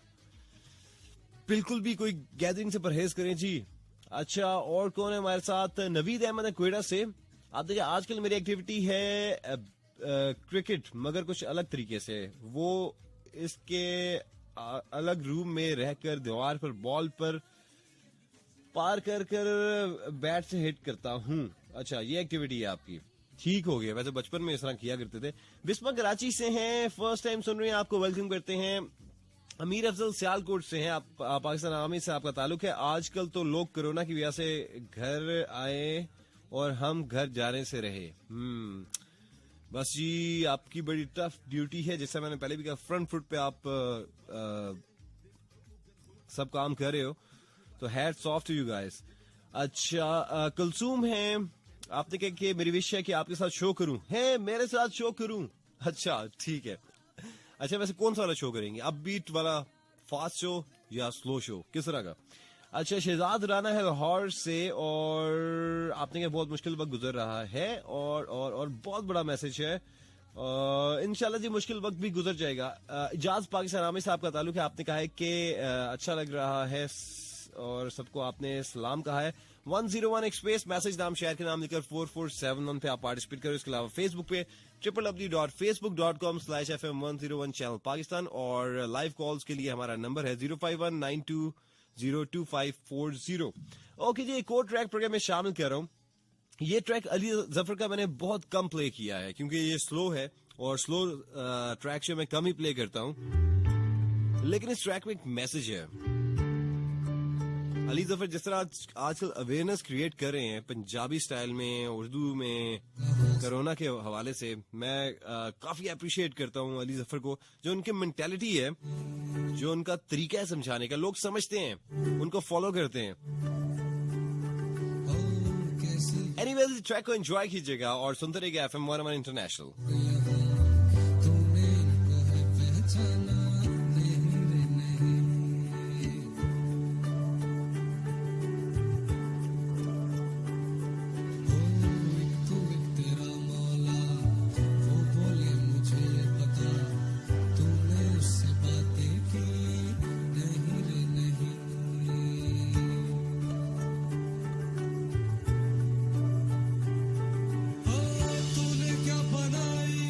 बिल्कुल भी कोई गैदरिंग से परहेज करें जी। अच्छा, और कौन है हमारे साथ? नवीद अहमद है क्वेटा से। आप देखिए, आजकल मेरी एक्टिविटी है क्रिकेट, मगर कुछ अलग तरीके से। वो इसके अलग रूम में रहकर दीवार पर बॉल पर पार कर बैट से हिट करता हूँ। अच्छा, ये एक्टिविटी है आपकी, ठीक हो गया। वैसे बचपन में इस तरह किया करते थे। बिस्मा कराची से हैं, फर्स्ट टाइम सुन रहे हैं, आपको वेलकम करते हैं। अमीर अफजल सियालकोट से हैं, आप पाकिस्तान आर्मी से आपका ताल्लुक है। आजकल तो लोग कोरोना की वजह से घर आए और हम घर जाने से रहे। बस जी, आपकी बड़ी टफ ड्यूटी है, जैसा मैंने पहले भी कहा, फ्रंट फुट पे आप सब काम कर रहे हो, तो hats off to you guys. अच्छा, कुलसूम है, आपने कहा कि मेरी विश है कि आपके साथ शो करूं। है मेरे साथ शो करूं? अच्छा ठीक है। अच्छा, वैसे कौन सा वाला शो करेंगे? अपबीट वाला, फास्ट शो या स्लो शो, किस तरह का? अच्छा, शहजाद राना है लाहौर से, और आपने कहा बहुत मुश्किल वक्त गुजर रहा है, और बहुत बड़ा मैसेज है। इंशाल्लाह जी मुश्किल वक्त भी गुजर जाएगा। इजाज पाकिस्तान आर्मी से आपका ताल्लुक है, आपने कहा है कि अच्छा लग रहा है और सबको आपने सलाम कहा है। 101 एक्सप्रेस मैसेज नाम शहर के नाम लिखकर 4471 पे आप पार्टिसिपेट करो। इसके अलावा फेसबुक पे www.facebook.com/FM101 चैनल पाकिस्तान, और लाइव कॉल्स के लिए हमारा नंबर है 05192022540। ओके जी, एक और ट्रैक प्रोग्राम में शामिल कर रहा हूँ। ये ट्रैक अली जफर का मैंने बहुत कम प्ले किया है, क्योंकि ये स्लो है, और स्लो ट्रैक से मैं कम ही प्ले करता हूँ, लेकिन इस ट्रैक में एक मैसेज है। अली जफर जिस तरह आजकल अवेयरनेस क्रिएट कर रहे हैं पंजाबी स्टाइल में, उर्दू में, कोरोना के हवाले से, मैं काफी अप्रिशिएट करता हूँ अली जफर को। जो उनकी मेंटालिटी है, जो उनका तरीका है समझाने का, लोग समझते हैं, उनको फॉलो करते हैं। एनीवेज, ट्रैक को एंजॉय कीजिएगा और सुनते रहिएगा FM 101 इंटरनेशनल। तूने क्या बनाई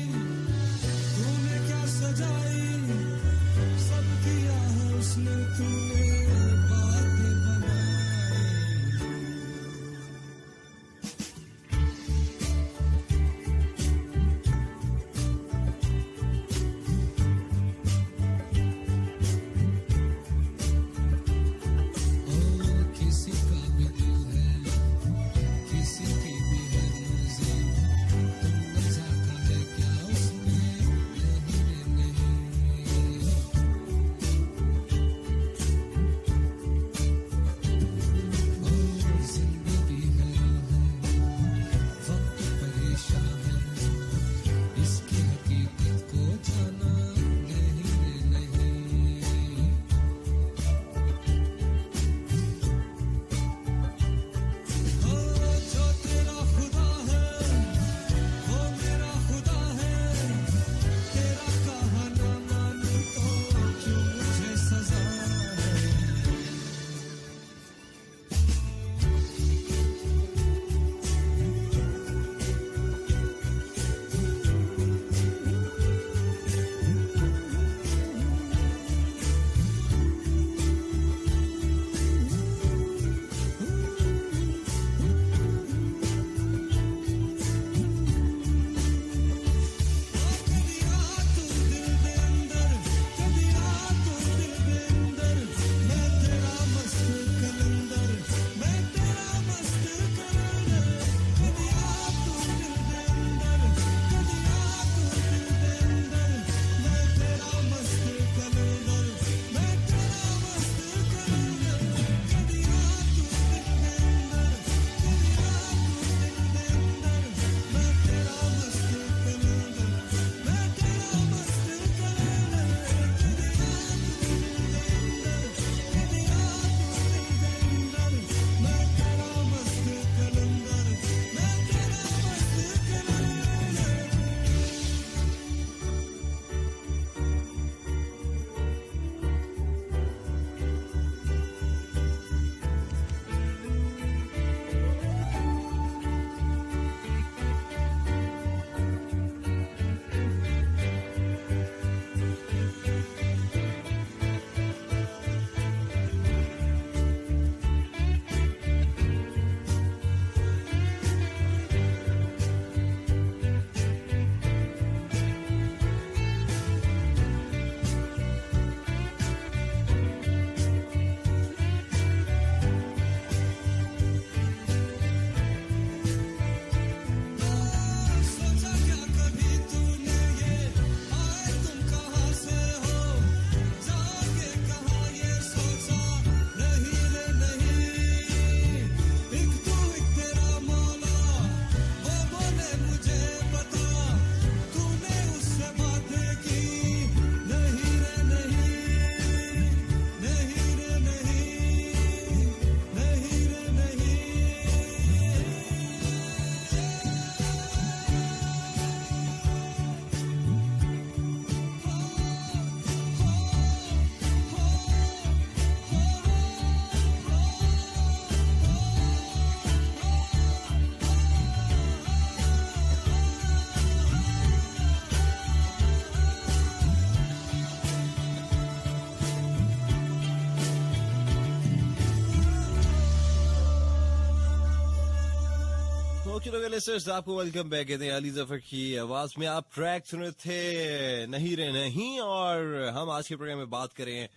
आफ्टरनून लिसनर्स, आपको वेलकम बैक कहते हैं। अली जफर की आवाज में आप ट्रैक सुन रहे थे नहीं रे नहीं, और हम आज के प्रोग्राम में बात करें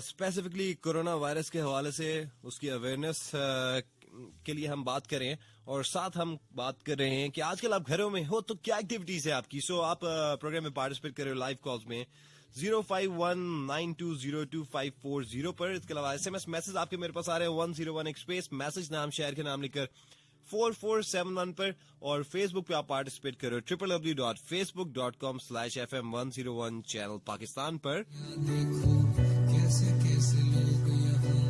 स्पेसिफिकली कोरोना वायरस के हवाले से, उसकी अवेयरनेस के लिए हम बात करें, और साथ हम बात कर रहे हैं कि आजकल आप घरों में हो तो क्या एक्टिविटीज है आपकी। सो आप प्रोग्राम में पार्टिसिपेट कर रहे हो लाइव कॉल्स में 0519202540 पर। इसके अलावा SMS मैसेज आपके मेरे पास आ रहे हैं 101 स्पेस मैसेज, नाम शहर के नाम लिखकर 4471 पर, और फेसबुक पे आप पार्टिसिपेट करो www.facebook.com/FM101 चैनल पाकिस्तान पर। देखो कैसे कैसे लोग यहाँ,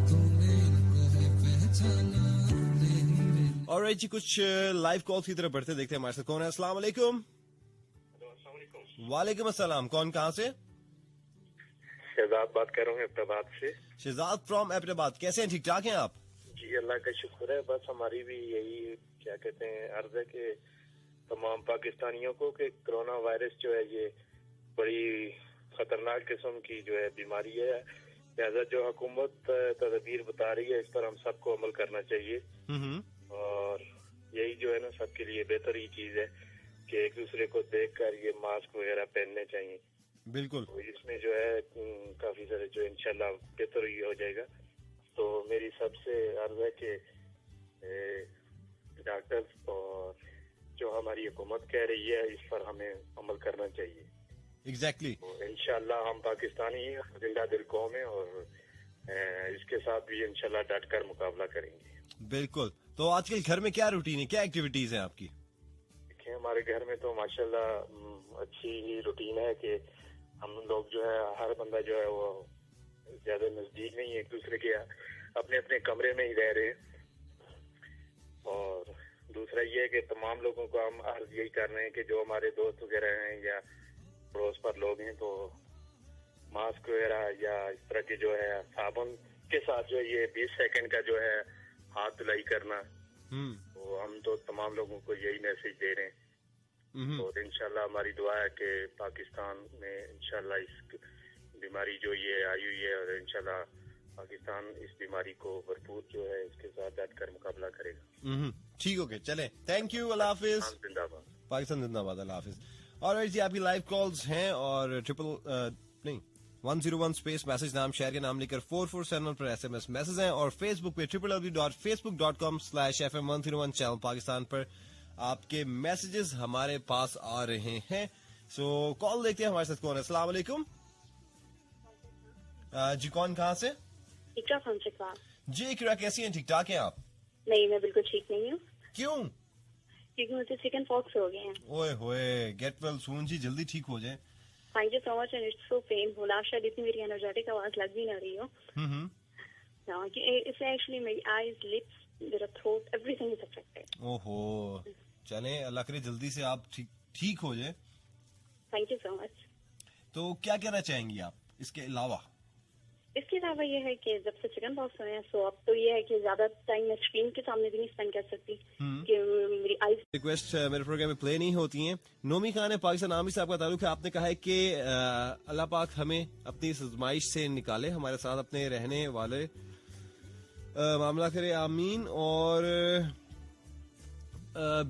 तूने इनको है पहचाना नहीं। और जी कुछ लाइव कॉल की तरफ बढ़ते देखते हैं हमारे साथ कौन है। अस्सलाम वालेकुम। वालेकुम अस्सलाम। कौन कहाँ से? शहजाद बात कर रहा हूँ एबटाबाद से। शहजाद फ्रॉम एबटाबाद। कैसे हैं, ठीक ठाक हैं आप? जी अल्लाह का शुक्र है। बस हमारी भी यही क्या कहते हैं अर्ज है कि तमाम पाकिस्तानियों को कि कोरोना वायरस जो है ये बड़ी खतरनाक किस्म की जो है बीमारी है, लिहाजा जो हुकूमत तदबीर बता रही है इस पर हम सबको अमल करना चाहिए, और यही जो है ना सबके लिए बेहतर ही चीज है कि एक दूसरे को देखकर ये मास्क वगैरह पहनने चाहिए। बिल्कुल। तो इसमें जो है काफी सारे जो इंशाल्लाह बेहतर ही हो जाएगा। तो मेरी सबसे अर्ज है कि डॉक्टर्स और जो हमारी हुकूमत कह रही है इस पर हमें अमल करना चाहिए। एग्जैक्टली। तो इंशाल्लाह हम पाकिस्तानी जिंदा दिल कौम है और इसके साथ भी इंशाल्लाह डट कर मुकाबला करेंगे। बिल्कुल। तो आजकल घर में क्या रूटीन है, क्या एक्टिविटीज है आपकी? देखिए हमारे घर में तो माशाल्लाह अच्छी ही रूटीन है कि हम लोग जो है हर बंदा जो है वो ज्यादा नजदीक नहीं है एक दूसरे के, अपने अपने कमरे में ही रह रहे हैं। और दूसरा ये है कि तमाम लोगों को हम अर्ज यही कर रहे हैं कि जो हमारे दोस्त वगैरह हैं या पड़ोस पर लोग हैं तो मास्क वगैरह या इस तरह के जो है साबुन के साथ जो ये 20 सेकंड का जो है हाथ धुलाई करना, तो हम तो तमाम लोगों को यही मैसेज दे रहे हैं। और इंशाल्लाह हमारी दुआ है कि पाकिस्तान में इंशाल्लाह इस बीमारी जो ये आई हुई है और इंशाल्लाह पाकिस्तान इस बीमारी को भरपूर जो है इसके साथ डटकर मुकाबला करेगा। ठीक ओके, चले, थैंक यू, अल्लाह हाफिज। जिंदाबाद पाकिस्तान जिंदाबाद, अल्लाह हाफिज। और जी आपकी लाइव कॉल्स हैं और 101 स्पेस मैसेज, नाम शहर के नाम लेकर 4471 पर SMS मैसेज हैं, और फेसबुक पे www.facebook.com/FM101 चैनल पाकिस्तान पर आपके मैसेजेस हमारे पास आ रहे हैं। सो कॉल देखते हैं हमारे साथ कौन है। अस्सलाम वालेकुम। जी कौन कहाँ से? इकरा फ्रॉम चिकवा। जी इकरा, कैसी हैं, ठीक ठाक हैं आप? नहीं, मैं बिल्कुल ठीक नहीं हूँ। क्यों? क्योंकि मुझे चिकन पॉक्स हो गए हैं। ओए होए, गेट वेल सून जी, जल्दी ठीक हो जाए। Thank you so much and it's so painful. आप शायद इतनी मेरी एनर्जेटिक आवाज लग भी ना रही हो। इससे एक्चुअली मेरी आईज, लिप्स, मेरा थ्रोट, एवरीथिंग इज अफेक्टेड। ओहो, चले अल्लाह करे जल्दी से आप ठीक हो जाए। Thank you so much. तो क्या कहना चाहेंगी आप इसके अलावा? इसके अलावा ये है कि जब से चिकन पॉक्स हुए हैं सो अब तो ये है कि ज्यादा टाइम मैं स्क्रीन के सामने भी नहीं स्पेंड कर सकती कि मेरी आईज। रिक्वेस्ट मेरे प्रोग्राम में प्ले नहीं होती हैं। नोमी खान है, पाकिस्तान आर्मी से आपका ताल्लुक है। आपने कहा है कि अल्लाह पाक हमें अपनी इस आजमाइश से निकाले, हमारे साथ अपने रहने वाले मामला करे, आमीन। और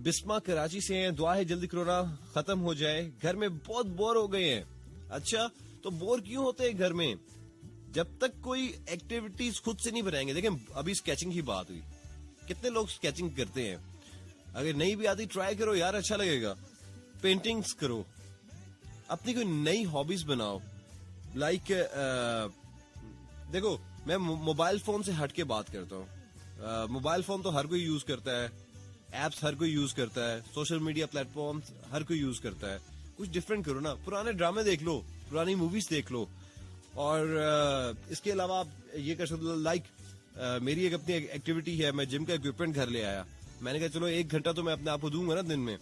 बिस्मा कराची से हैं, दुआ है जल्दी कोरोना खत्म हो जाए, घर में बहुत बोर हो गए हैं। अच्छा, तो बोर क्यों होते हैं घर में? जब तक कोई एक्टिविटीज खुद से नहीं बनाएंगे। देखें अभी स्केचिंग की बात हुई, कितने लोग स्केचिंग करते हैं, अगर नहीं भी आती ट्राई करो यार, अच्छा लगेगा। पेंटिंग्स करो, अपनी कोई नई हॉबीज बनाओ। लाइक देखो मैं मोबाइल फोन से हट के बात करता हूँ। मोबाइल फोन तो हर कोई यूज करता है, एप्स हर कोई यूज करता है, सोशल मीडिया प्लेटफॉर्म हर कोई यूज करता है। कुछ डिफरेंट करो ना, पुराने ड्रामे देख लो, पुरानी मूवीज देख लो। और इसके अलावा आप ये कर सकते हो, लाइक मेरी एक अपनी एक्टिविटी है, मैं जिम का इक्विपमेंट घर ले आया। मैंने कहा चलो 1 घंटा तो मैं अपने आप को दूंगा ना दिन में।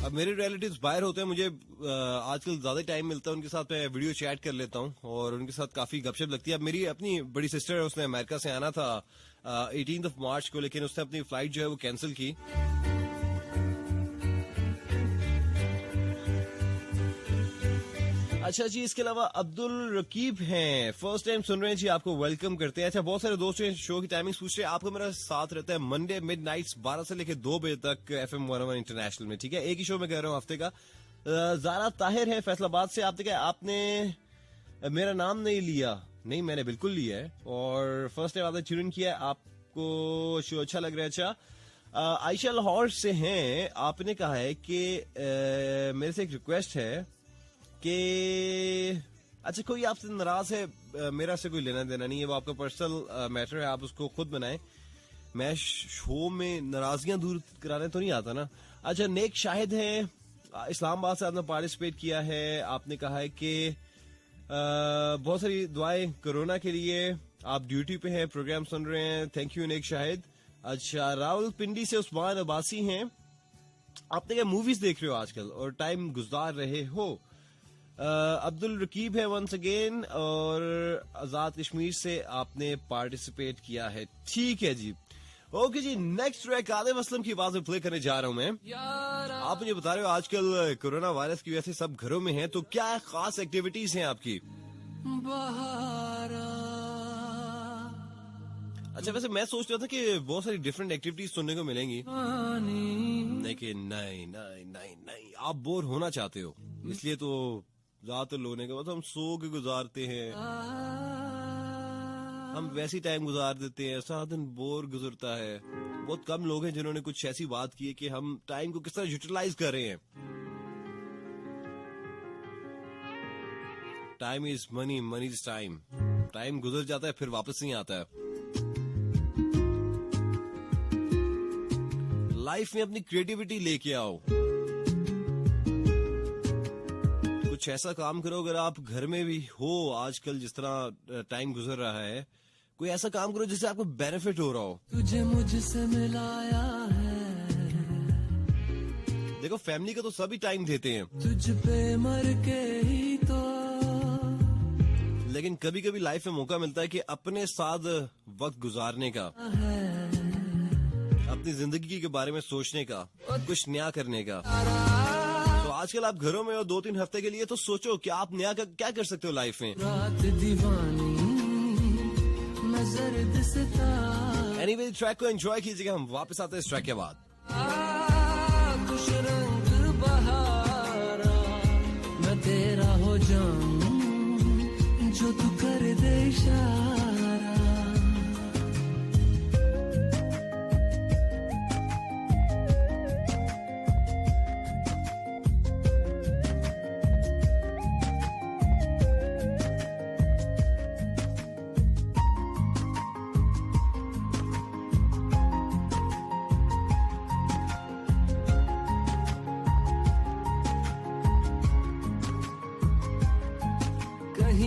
अब मेरे रिलेटिव्स बाहर होते हैं, मुझे आजकल ज्यादा टाइम मिलता है, उनके साथ मैं वीडियो चैट कर लेता हूँ और उनके साथ काफी गपशप लगती है। अब मेरी अपनी बड़ी सिस्टर है, उसने अमेरिका से आना था 18 मार्च को, लेकिन उसने अपनी फ्लाइट जो है वो कैंसिल की। अच्छा जी, इसके अलावा अब्दुल रकीब हैं, फर्स्ट टाइम सुन रहे हैं जी, आपको वेलकम करते हैं। अच्छा, बहुत सारे दोस्त हैं शो की टाइमिंग पूछ रहे हैं, आपको मेरा साथ रहता है मंडे मिडनाइट्स 12 से लेकर 2 बजे तक FM 101 इंटरनेशनल में, ठीक है। एक ही शो में कह रहा हूँ हफ्ते का। ज़ारा ताहिर है फैसलाबाद से, आपने क्या आपने मेरा नाम नहीं लिया? नहीं, मैंने बिल्कुल लिया है और फर्स्ट टाइम आपने ट्यून किया है, आपको शो अच्छा लग रहा है। अच्छा, आयशा लाहौर से हैं, आपने कहा है कि मेरे से एक रिक्वेस्ट है कि अच्छा, कोई आपसे नाराज है, मेरा से कोई लेना देना नहीं है, वो आपका पर्सनल मैटर है, आप उसको खुद बनाएं। मैं शो में नाराजगियां दूर कराने तो नहीं आता ना। अच्छा, नेक शाहिद है, इस्लामाबाद से आपने पार्टिसिपेट किया है, आपने कहा है कि बहुत सारी दुआएं कोरोना के लिए, आप ड्यूटी पे हैं, प्रोग्राम सुन रहे हैं, थैंक यू नेक शाहिद। अच्छा, रावलपिंडी से उस्मान अब्बासी हैं, आपने क्या मूवीज देख रहे हो आजकल और टाइम गुजार रहे हो? अब्दुल रकीब है वंस अगेन, और आजाद कश्मीर से आपने पार्टिसिपेट किया है, ठीक है जी। ओके जी, नेक्स्ट ट्रैक आदिम असलम की आवाज में प्ले करने जा रहा हूं मैं। आप मुझे बता रहे हो आजकल कोरोना वायरस की वजह से सब घरों में हैं, तो क्या खास एक्टिविटीज हैं आपकी? अच्छा, वैसे मैं सोच रहा था कि बहुत सारी डिफरेंट एक्टिविटीज सुनने को मिलेंगी, लेकिन नहीं नहीं नहीं नहीं, आप बोर होना चाहते हो, इसलिए तो ज्यादातर लोगों के बाद हम सो के गुजारते हैं, हम वैसी टाइम गुजार देते हैं, सारा दिन बोर गुजरता है। बहुत कम लोग हैं जिन्होंने कुछ ऐसी बात की है कि हम टाइम को किस तरह यूटिलाइज कर रहे हैं। Time is money, money is time. Time गुजर जाता है फिर वापस नहीं आता है। लाइफ में अपनी क्रिएटिविटी लेके आओ, कुछ ऐसा काम करो। अगर आप घर में भी हो आजकल जिस तरह टाइम गुजर रहा है, कोई ऐसा काम करो जिससे आपको बेनिफिट हो रहा हो। तुझे मुझसे मिलाया है, देखो फैमिली का तो सभी टाइम देते हैं, तुझ पे मर के ही तो, लेकिन कभी कभी लाइफ में मौका मिलता है कि अपने साथ वक्त गुजारने का, अपनी जिंदगी के बारे में सोचने का, कुछ नया करने का। तो आजकल आप घरों में हो 2-3 हफ्ते के लिए, तो सोचो कि आप नया क्या कर सकते हो लाइफ में। रात दीवानी नजर दिसता। एनीवे, ट्रैक को एंजॉय कीजिएगा, हम वापस आते हैं इस ट्रैक के बाद। कुछ रंग बहारा, मैं तेरा हो जाऊं जो तू कर दे इशारा।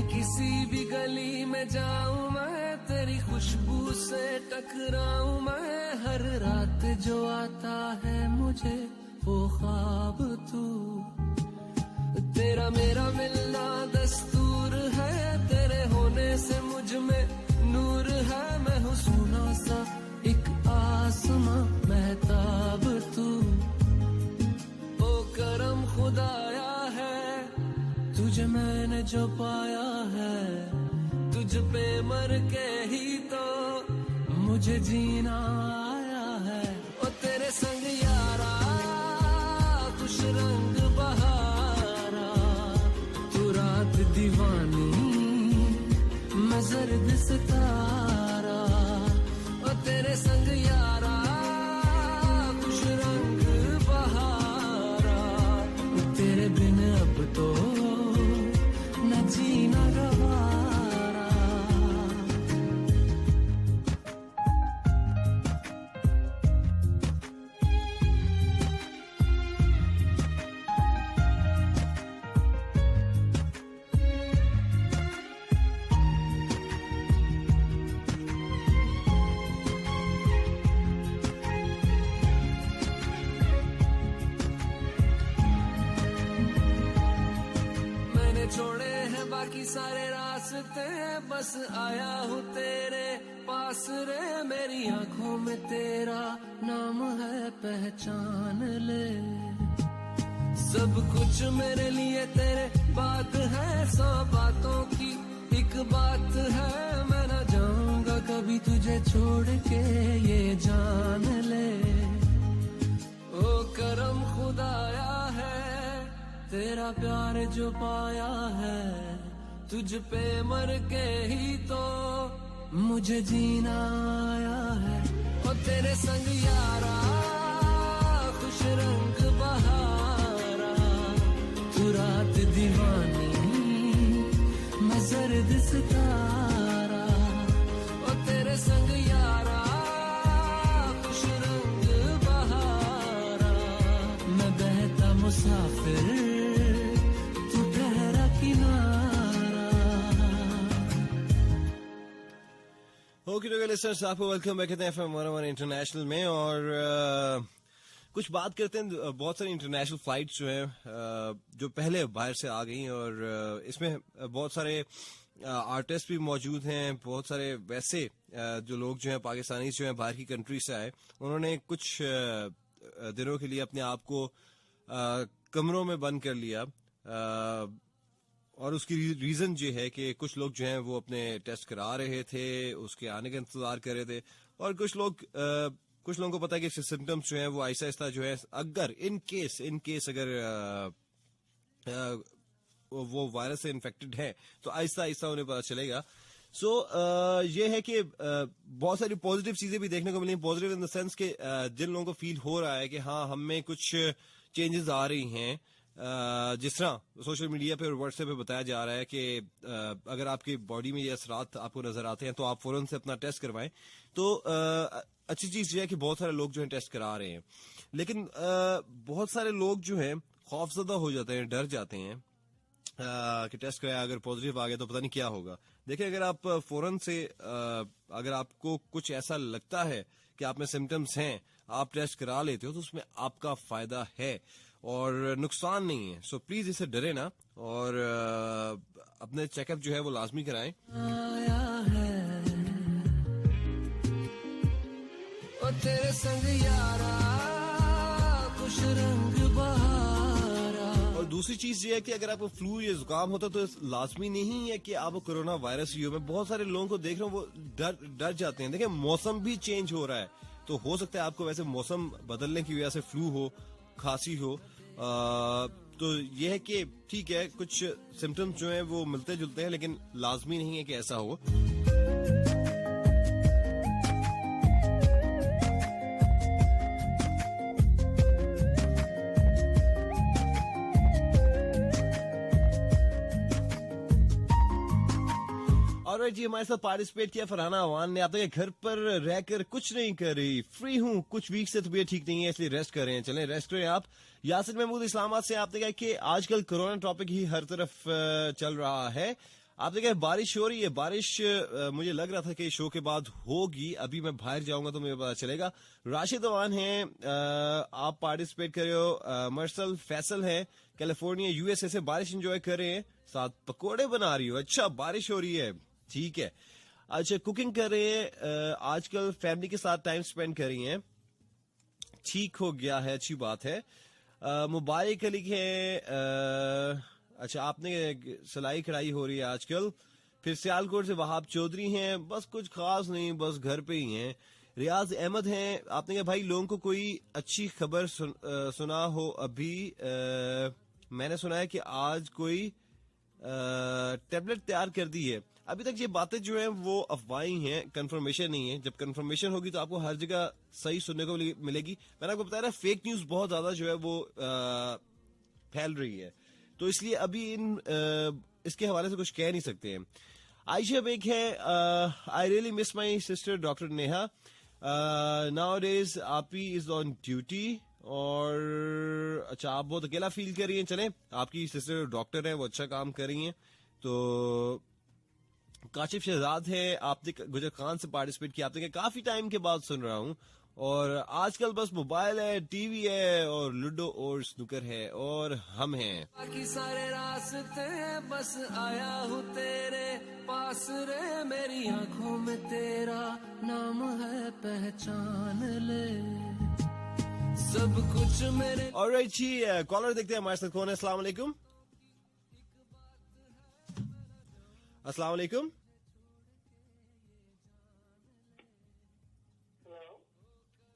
किसी भी गली में जाऊं मैं, तेरी खुशबू से टकराऊं मैं, हर रात जो आता है मुझे वो ख्वाब तू, तेरा मेरा मिलना दस्तूर है, तेरे होने से मुझ में नूर है, मैं हूँ सोना सा एक आसमां महताब तू, ओ करम खुदाया है तुझे मैंने जो पाया है, तुझ पे मर के ही तो मुझे जीना आया है। ओ तेरे संग यारा कुछ रंग बहारा, तू रात दीवानी मैं जर्द सितारा, ओ तेरे संग यारा कुछ रंग बहारा, तेरे बिन अब तो जीना गवारा। छोड़े हैं बाकी सारे रास्ते, बस आया हूँ तेरे पास रे, मेरी आंखों में तेरा नाम है पहचान ले, सब कुछ मेरे लिए तेरे बात है 100 बातों की, एक बात है मैं न जाऊंगा कभी तुझे छोड़ के, ये जान ले। ओ करम खुदाया है तेरा प्यार जो पाया है, तुझ पे मर के ही तो मुझे जीना आया है। ओ तेरे संग यारा खुश रंग बहारा, तू रात दीवानी मैं जर्द सितारा। ओ तेरे संग यारा खुश रंग बहारा, मैं बहता मुसाफिर तू ठहरा किनारा। ओके लिसनर्स, आपको वेलकम बैक कहते हैं FM 101 इंटरनेशनल में। और कुछ बात करते हैं, बहुत सारी इंटरनेशनल फ्लाइट्स जो हैं जो पहले बाहर से आ गई, और इसमें बहुत सारे आर्टिस्ट भी मौजूद हैं, बहुत सारे वैसे जो लोग जो हैं पाकिस्तानी जो हैं बाहर की कंट्री से आए, उन्होंने कुछ दिनों के लिए अपने आप को कमरों में बंद कर लिया। और उसकी रीजन ये है कि कुछ लोग जो हैं वो अपने टेस्ट करा रहे थे, उसके आने का इंतजार कर रहे थे, और कुछ लोगों को पता है कि सिम्टम्स जो हैं वो आहिस्ता आहिस्ता जो है, अगर इन केस अगर वो वायरस से इन्फेक्टेड है तो आहिस्ता आहिस्ता उन्हें पता चलेगा। सो ये है कि बहुत सारी पॉजिटिव चीजें भी देखने को मिली। पॉजिटिव इन द सेंस कि जिन लोगों को फील हो रहा है कि हाँ हम में कुछ चेंजेस आ रही हैं, जिस तरह सोशल मीडिया पे और व्हाट्सएप पे बताया जा रहा है कि अगर आपकी बॉडी में ये असरात आपको नजर आते हैं तो आप फौरन से अपना टेस्ट करवाएं। तो अच्छी चीज ये है कि बहुत सारे लोग जो हैं टेस्ट करा रहे हैं, लेकिन बहुत सारे लोग जो हैं खौफजदा हो जाते हैं, डर जाते हैं कि टेस्ट कराया, अगर पॉजिटिव आ गया तो पता नहीं क्या होगा। देखिए, अगर आप फौरन से अगर आपको कुछ ऐसा लगता है कि आप में सिम्टम्स हैं, आप टेस्ट करा लेते हो तो उसमें आपका फायदा है और नुकसान नहीं है। सो प्लीज इससे डरे ना, और अपने चेकअप जो है वो लाजमी कराएं। आया है ओ तेरे संग यारा खुश रंग बहारा। और दूसरी चीज ये है कि अगर आपको फ्लू या जुकाम होता तो लाजमी नहीं है कि आपको कोरोना वायरस ही हो। मैं बहुत सारे लोगों को देख रहा हूँ वो डर जाते हैं। देखिए, मौसम भी चेंज हो रहा है, तो हो सकता है आपको वैसे मौसम बदलने की वजह से फ्लू हो, खांसी हो। तो ये है कि ठीक है, कुछ सिम्टम्स जो हैं वो मिलते जुलते हैं, लेकिन लाजमी नहीं है कि ऐसा हो। और जी हमारे साथ पार्टिसिपेट किया फरहाना अवान ने। आप घर पर रहकर कुछ नहीं कर रही, फ्री हूँ, कुछ वीक से तबीयत ठीक नहीं है इसलिए रेस्ट कर रहे हैं। चलें रेस्ट करें आप। यासिर महमूद इस्लामाबाद से, आपने कहा कि आजकल कोरोना टॉपिक ही हर तरफ चल रहा है। आपने कहा बारिश हो रही है, बारिश मुझे लग रहा था कि शो के बाद होगी, अभी मैं बाहर जाऊंगा तो मुझे पता चलेगा। राशिद अवान है, आप पार्टिसिपेट कर रहे हो। मर्सल फैसल है कैलिफोर्निया USA से, बारिश एंजॉय कर रहे हैं, साथ पकोड़े बना रही हो। अच्छा, बारिश हो रही है, ठीक है। अच्छा, कुकिंग कर रहे हैं, आजकल फैमिली के साथ टाइम स्पेंड कर रही हैं, ठीक हो गया है, अच्छी बात है। मुबारक अली है, अच्छा आपने सिलाई कढ़ाई हो रही है आजकल। फिर सियालकोट से वहाब चौधरी हैं, बस कुछ खास नहीं, बस घर पे ही हैं। रियाज अहमद हैं, आपने कहा भाई लोगों को कोई अच्छी खबर सुना हो अभी। मैंने सुना है कि आज कोई टैबलेट तैयार कर दी है। अभी तक ये बातें जो हैं वो अफवाही हैं, कंफर्मेशन नहीं है। जब कंफर्मेशन होगी तो आपको हर जगह सही सुनने को मिलेगी। मैंने आपको बताया ना, फेक न्यूज बहुत ज्यादा जो है वो फैल रही है, तो इसलिए अभी इसके हवाले से कुछ कह नहीं सकते हैं। आयशा बेग है, I really miss my sister doctor Neha, now days आपी इज ऑन ड्यूटी। और अच्छा, आप बहुत अकेला फील कर रही हैं। चलें, आपकी सिस्टर डॉक्टर है, वो अच्छा काम कर रही हैं। तो काशिफ शहजाद है, आपने गुजर खान से पार्टिसिपेट किया, आपने काफी टाइम के बाद सुन रहा हूँ। और आजकल बस मोबाइल है, टीवी है और लूडो और स्नूकर है और हम हैं। बाकी सारे रास्ते बस आया हूँ तेरे पास रे, मेरी आंखों में तेरा नाम है, पहचान ले सब कुछ मेरे। ऑलराइट जी, कॉलर देखते हैं हमारे साथ कौन है। अस्सलाम वालेकुम। अस्सलाम वालेकुम।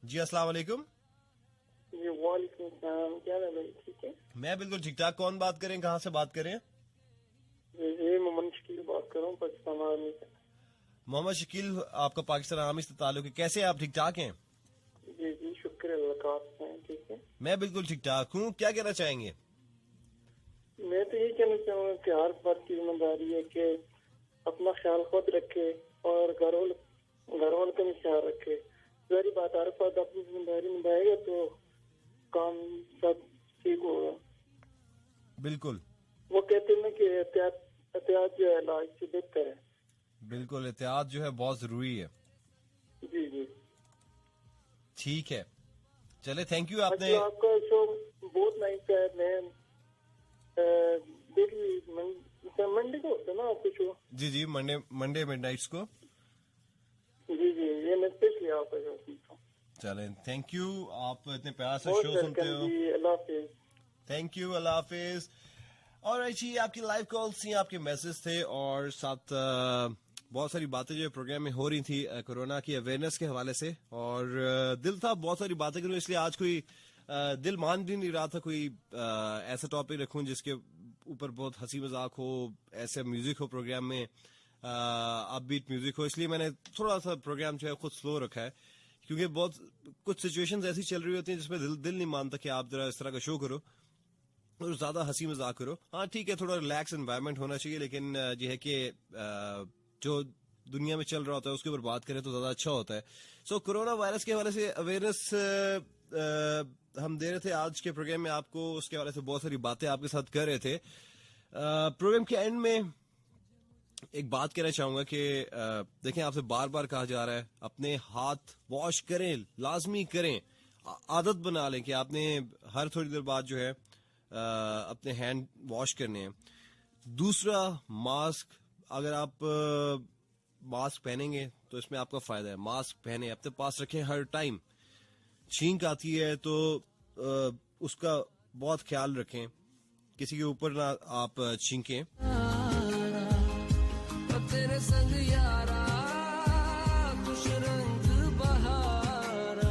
जी अस्सलाम वालेकुम। जी वालेकुम सलाम, क्या है भाई, ठीक है? मैं बिल्कुल ठीक ठाक। कौन बात करें, कहाँ से बात करें? जी मोहम्मद शकील बात कर रहा हूँ पाकिस्तान आर्मी से। मोहम्मद शकील, आपका पाकिस्तान आर्मी से ताल्लुक है। कैसे हैं आप, ठीक ठाक हैं? जी जी शुक्र अल्लाह का, आप हैं ठीक है? मैं बिल्कुल ठीक ठाक हूँ। क्या कहना चाहेंगे? मैं तो यही कहना चाहूँगा कि हर फर्द की जिम्मेदारी है कि अपना ख्याल खुद रखे और घर वालों का भी ख्याल रखे। सारी बात, हर फर्द अपनी जिम्मेदारी निभाएगा तो काम सब ठीक होगा। बिल्कुल, वो कहते हैं ना कि एहतियात जो है इलाज से बेहतर है। बिल्कुल, एहतियात जो है बहुत जरूरी है। जी जी ठीक है, चले, थैंक यू। आपने अच्छा, आपका शो बहुत नाइस है। मैं देखिए मंडे को होता है ना आपका शो? जी जी, मंडे मिडनाइट्स को। जी जी, ये मैं स्पेशली आपका शो सुनता हूँ। चलें, थैंक यू, आप इतने प्यार से बहुत शो वेलकम सुनते हो। जी, अल्लाह हाफिज। थैंक यू, अल्लाह हाफिज। और जी, आपकी लाइव कॉल्स थी, आपके मैसेज थे और साथ बहुत सारी बातें जो प्रोग्राम में हो रही थी कोरोना की अवेयरनेस के हवाले से, और दिल था बहुत सारी बातें करूं, इसलिए आज कोई दिल मान भी नहीं रहा था कोई ऐसा टॉपिक रखूं जिसके ऊपर बहुत हंसी मजाक हो, ऐसे म्यूजिक हो प्रोग्राम में, अपबीट म्यूजिक हो। इसलिए मैंने थोड़ा सा प्रोग्राम जो है खुद स्लो रखा है, क्योंकि बहुत कुछ सिचुएशंस ऐसी चल रही होती हैं जिसमें दिल नहीं मानता कि आप जरा इस तरह का शो करो और ज्यादा हंसी मजाक करो। हाँ ठीक है, थोड़ा रिलैक्स एनवायरनमेंट होना चाहिए, लेकिन यह है कि जो दुनिया में चल रहा होता है उसके ऊपर बात करें तो ज्यादा अच्छा होता है। सो कोरोना वायरस के हवाले से अवेयरनेस हम दे रहे थे आज के प्रोग्राम में आपको, उसके हवाले से बहुत सारी बातें आपके साथ कर रहे थे। प्रोग्राम के एंड में एक बात कहना चाहूंगा कि देखें, आपसे बार बार कहा जा रहा है अपने हाथ वॉश करें, लाजमी करें, आदत बना लें कि आपने हर थोड़ी देर बाद जो है अपने हैंड वॉश करने हैं। दूसरा, मास्क, अगर आप मास्क पहनेंगे तो इसमें आपका फायदा है। मास्क पहने, अपने पास रखें हर टाइम। छींक आती है तो उसका बहुत ख्याल रखें, किसी के ऊपर ना आप छींकें। तेरे संग यारा खुश रंग बहारा।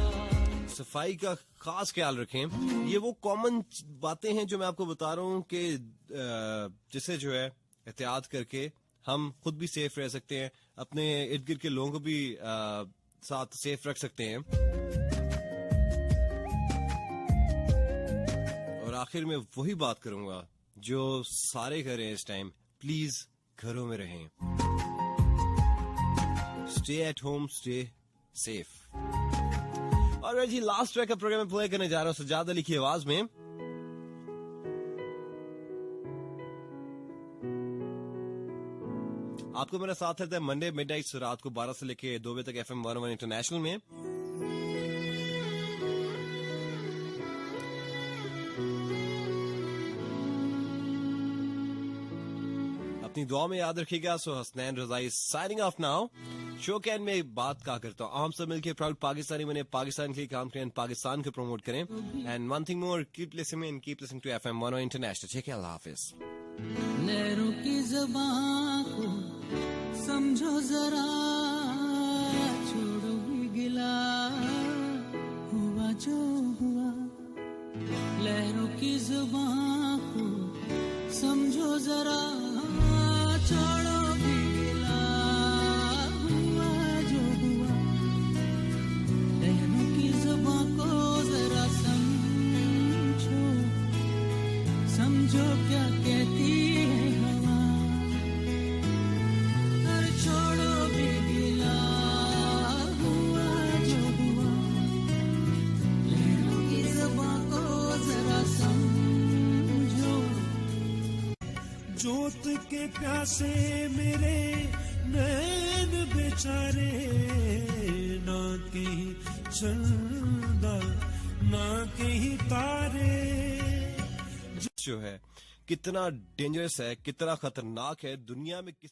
सफाई का खास ख्याल रखें। ये वो कॉमन बातें हैं जो मैं आपको बता रहा हूँ कि जिससे जो है एहतियात करके हम खुद भी सेफ रह सकते हैं, अपने इर्द गिर्द के लोगों को भी साथ सेफ रख सकते हैं। और आखिर में वही बात करूंगा जो सारे करें इस टाइम, प्लीज घरों में रहें। Stay at home, stay safe. और जी, लास्ट ट्रैक का प्रोग्राम में प्ले करने जा रहा हूं सजाद अली की आवाज में। आपको मेरा साथ रहता है मंडे मिडनाइट रात को 12 से लेके 2 बजे तक FM 101 इंटरनेशनल में। अपनी दुआ में याद रखिएगा। सो हसनैन रजाई signing off now. Show can में बात क्या करता हूँ, हम सब मिलकर प्राउड पाकिस्तानी बने, पाकिस्तान के लिए काम करें, पाकिस्तान को प्रमोट करें। And one thing more, keep listening to FM 101 international. ठीक है, अल्लाह हाफिज। लहरों की ज़बां को समझो जरा, छोड़ो भी गिला, हुआ जो हुआ। लहरों की ज़बां को समझो जरा, छोड़ो भी गिला, हुआ जो हुआ। लहरों की ज़बां को जरा समझो, समझो क्या कहती है हवा। अरे छोड़ो भी गिला, हुआ जो हुआ। लहरों की ज़बां को जरा समझो। जोत के प्यासे मेरे नैन बेचारे, ना कहीं चंदा ना कहीं तारे। जो है कितना डेंजरस है, कितना खतरनाक है, दुनिया में किस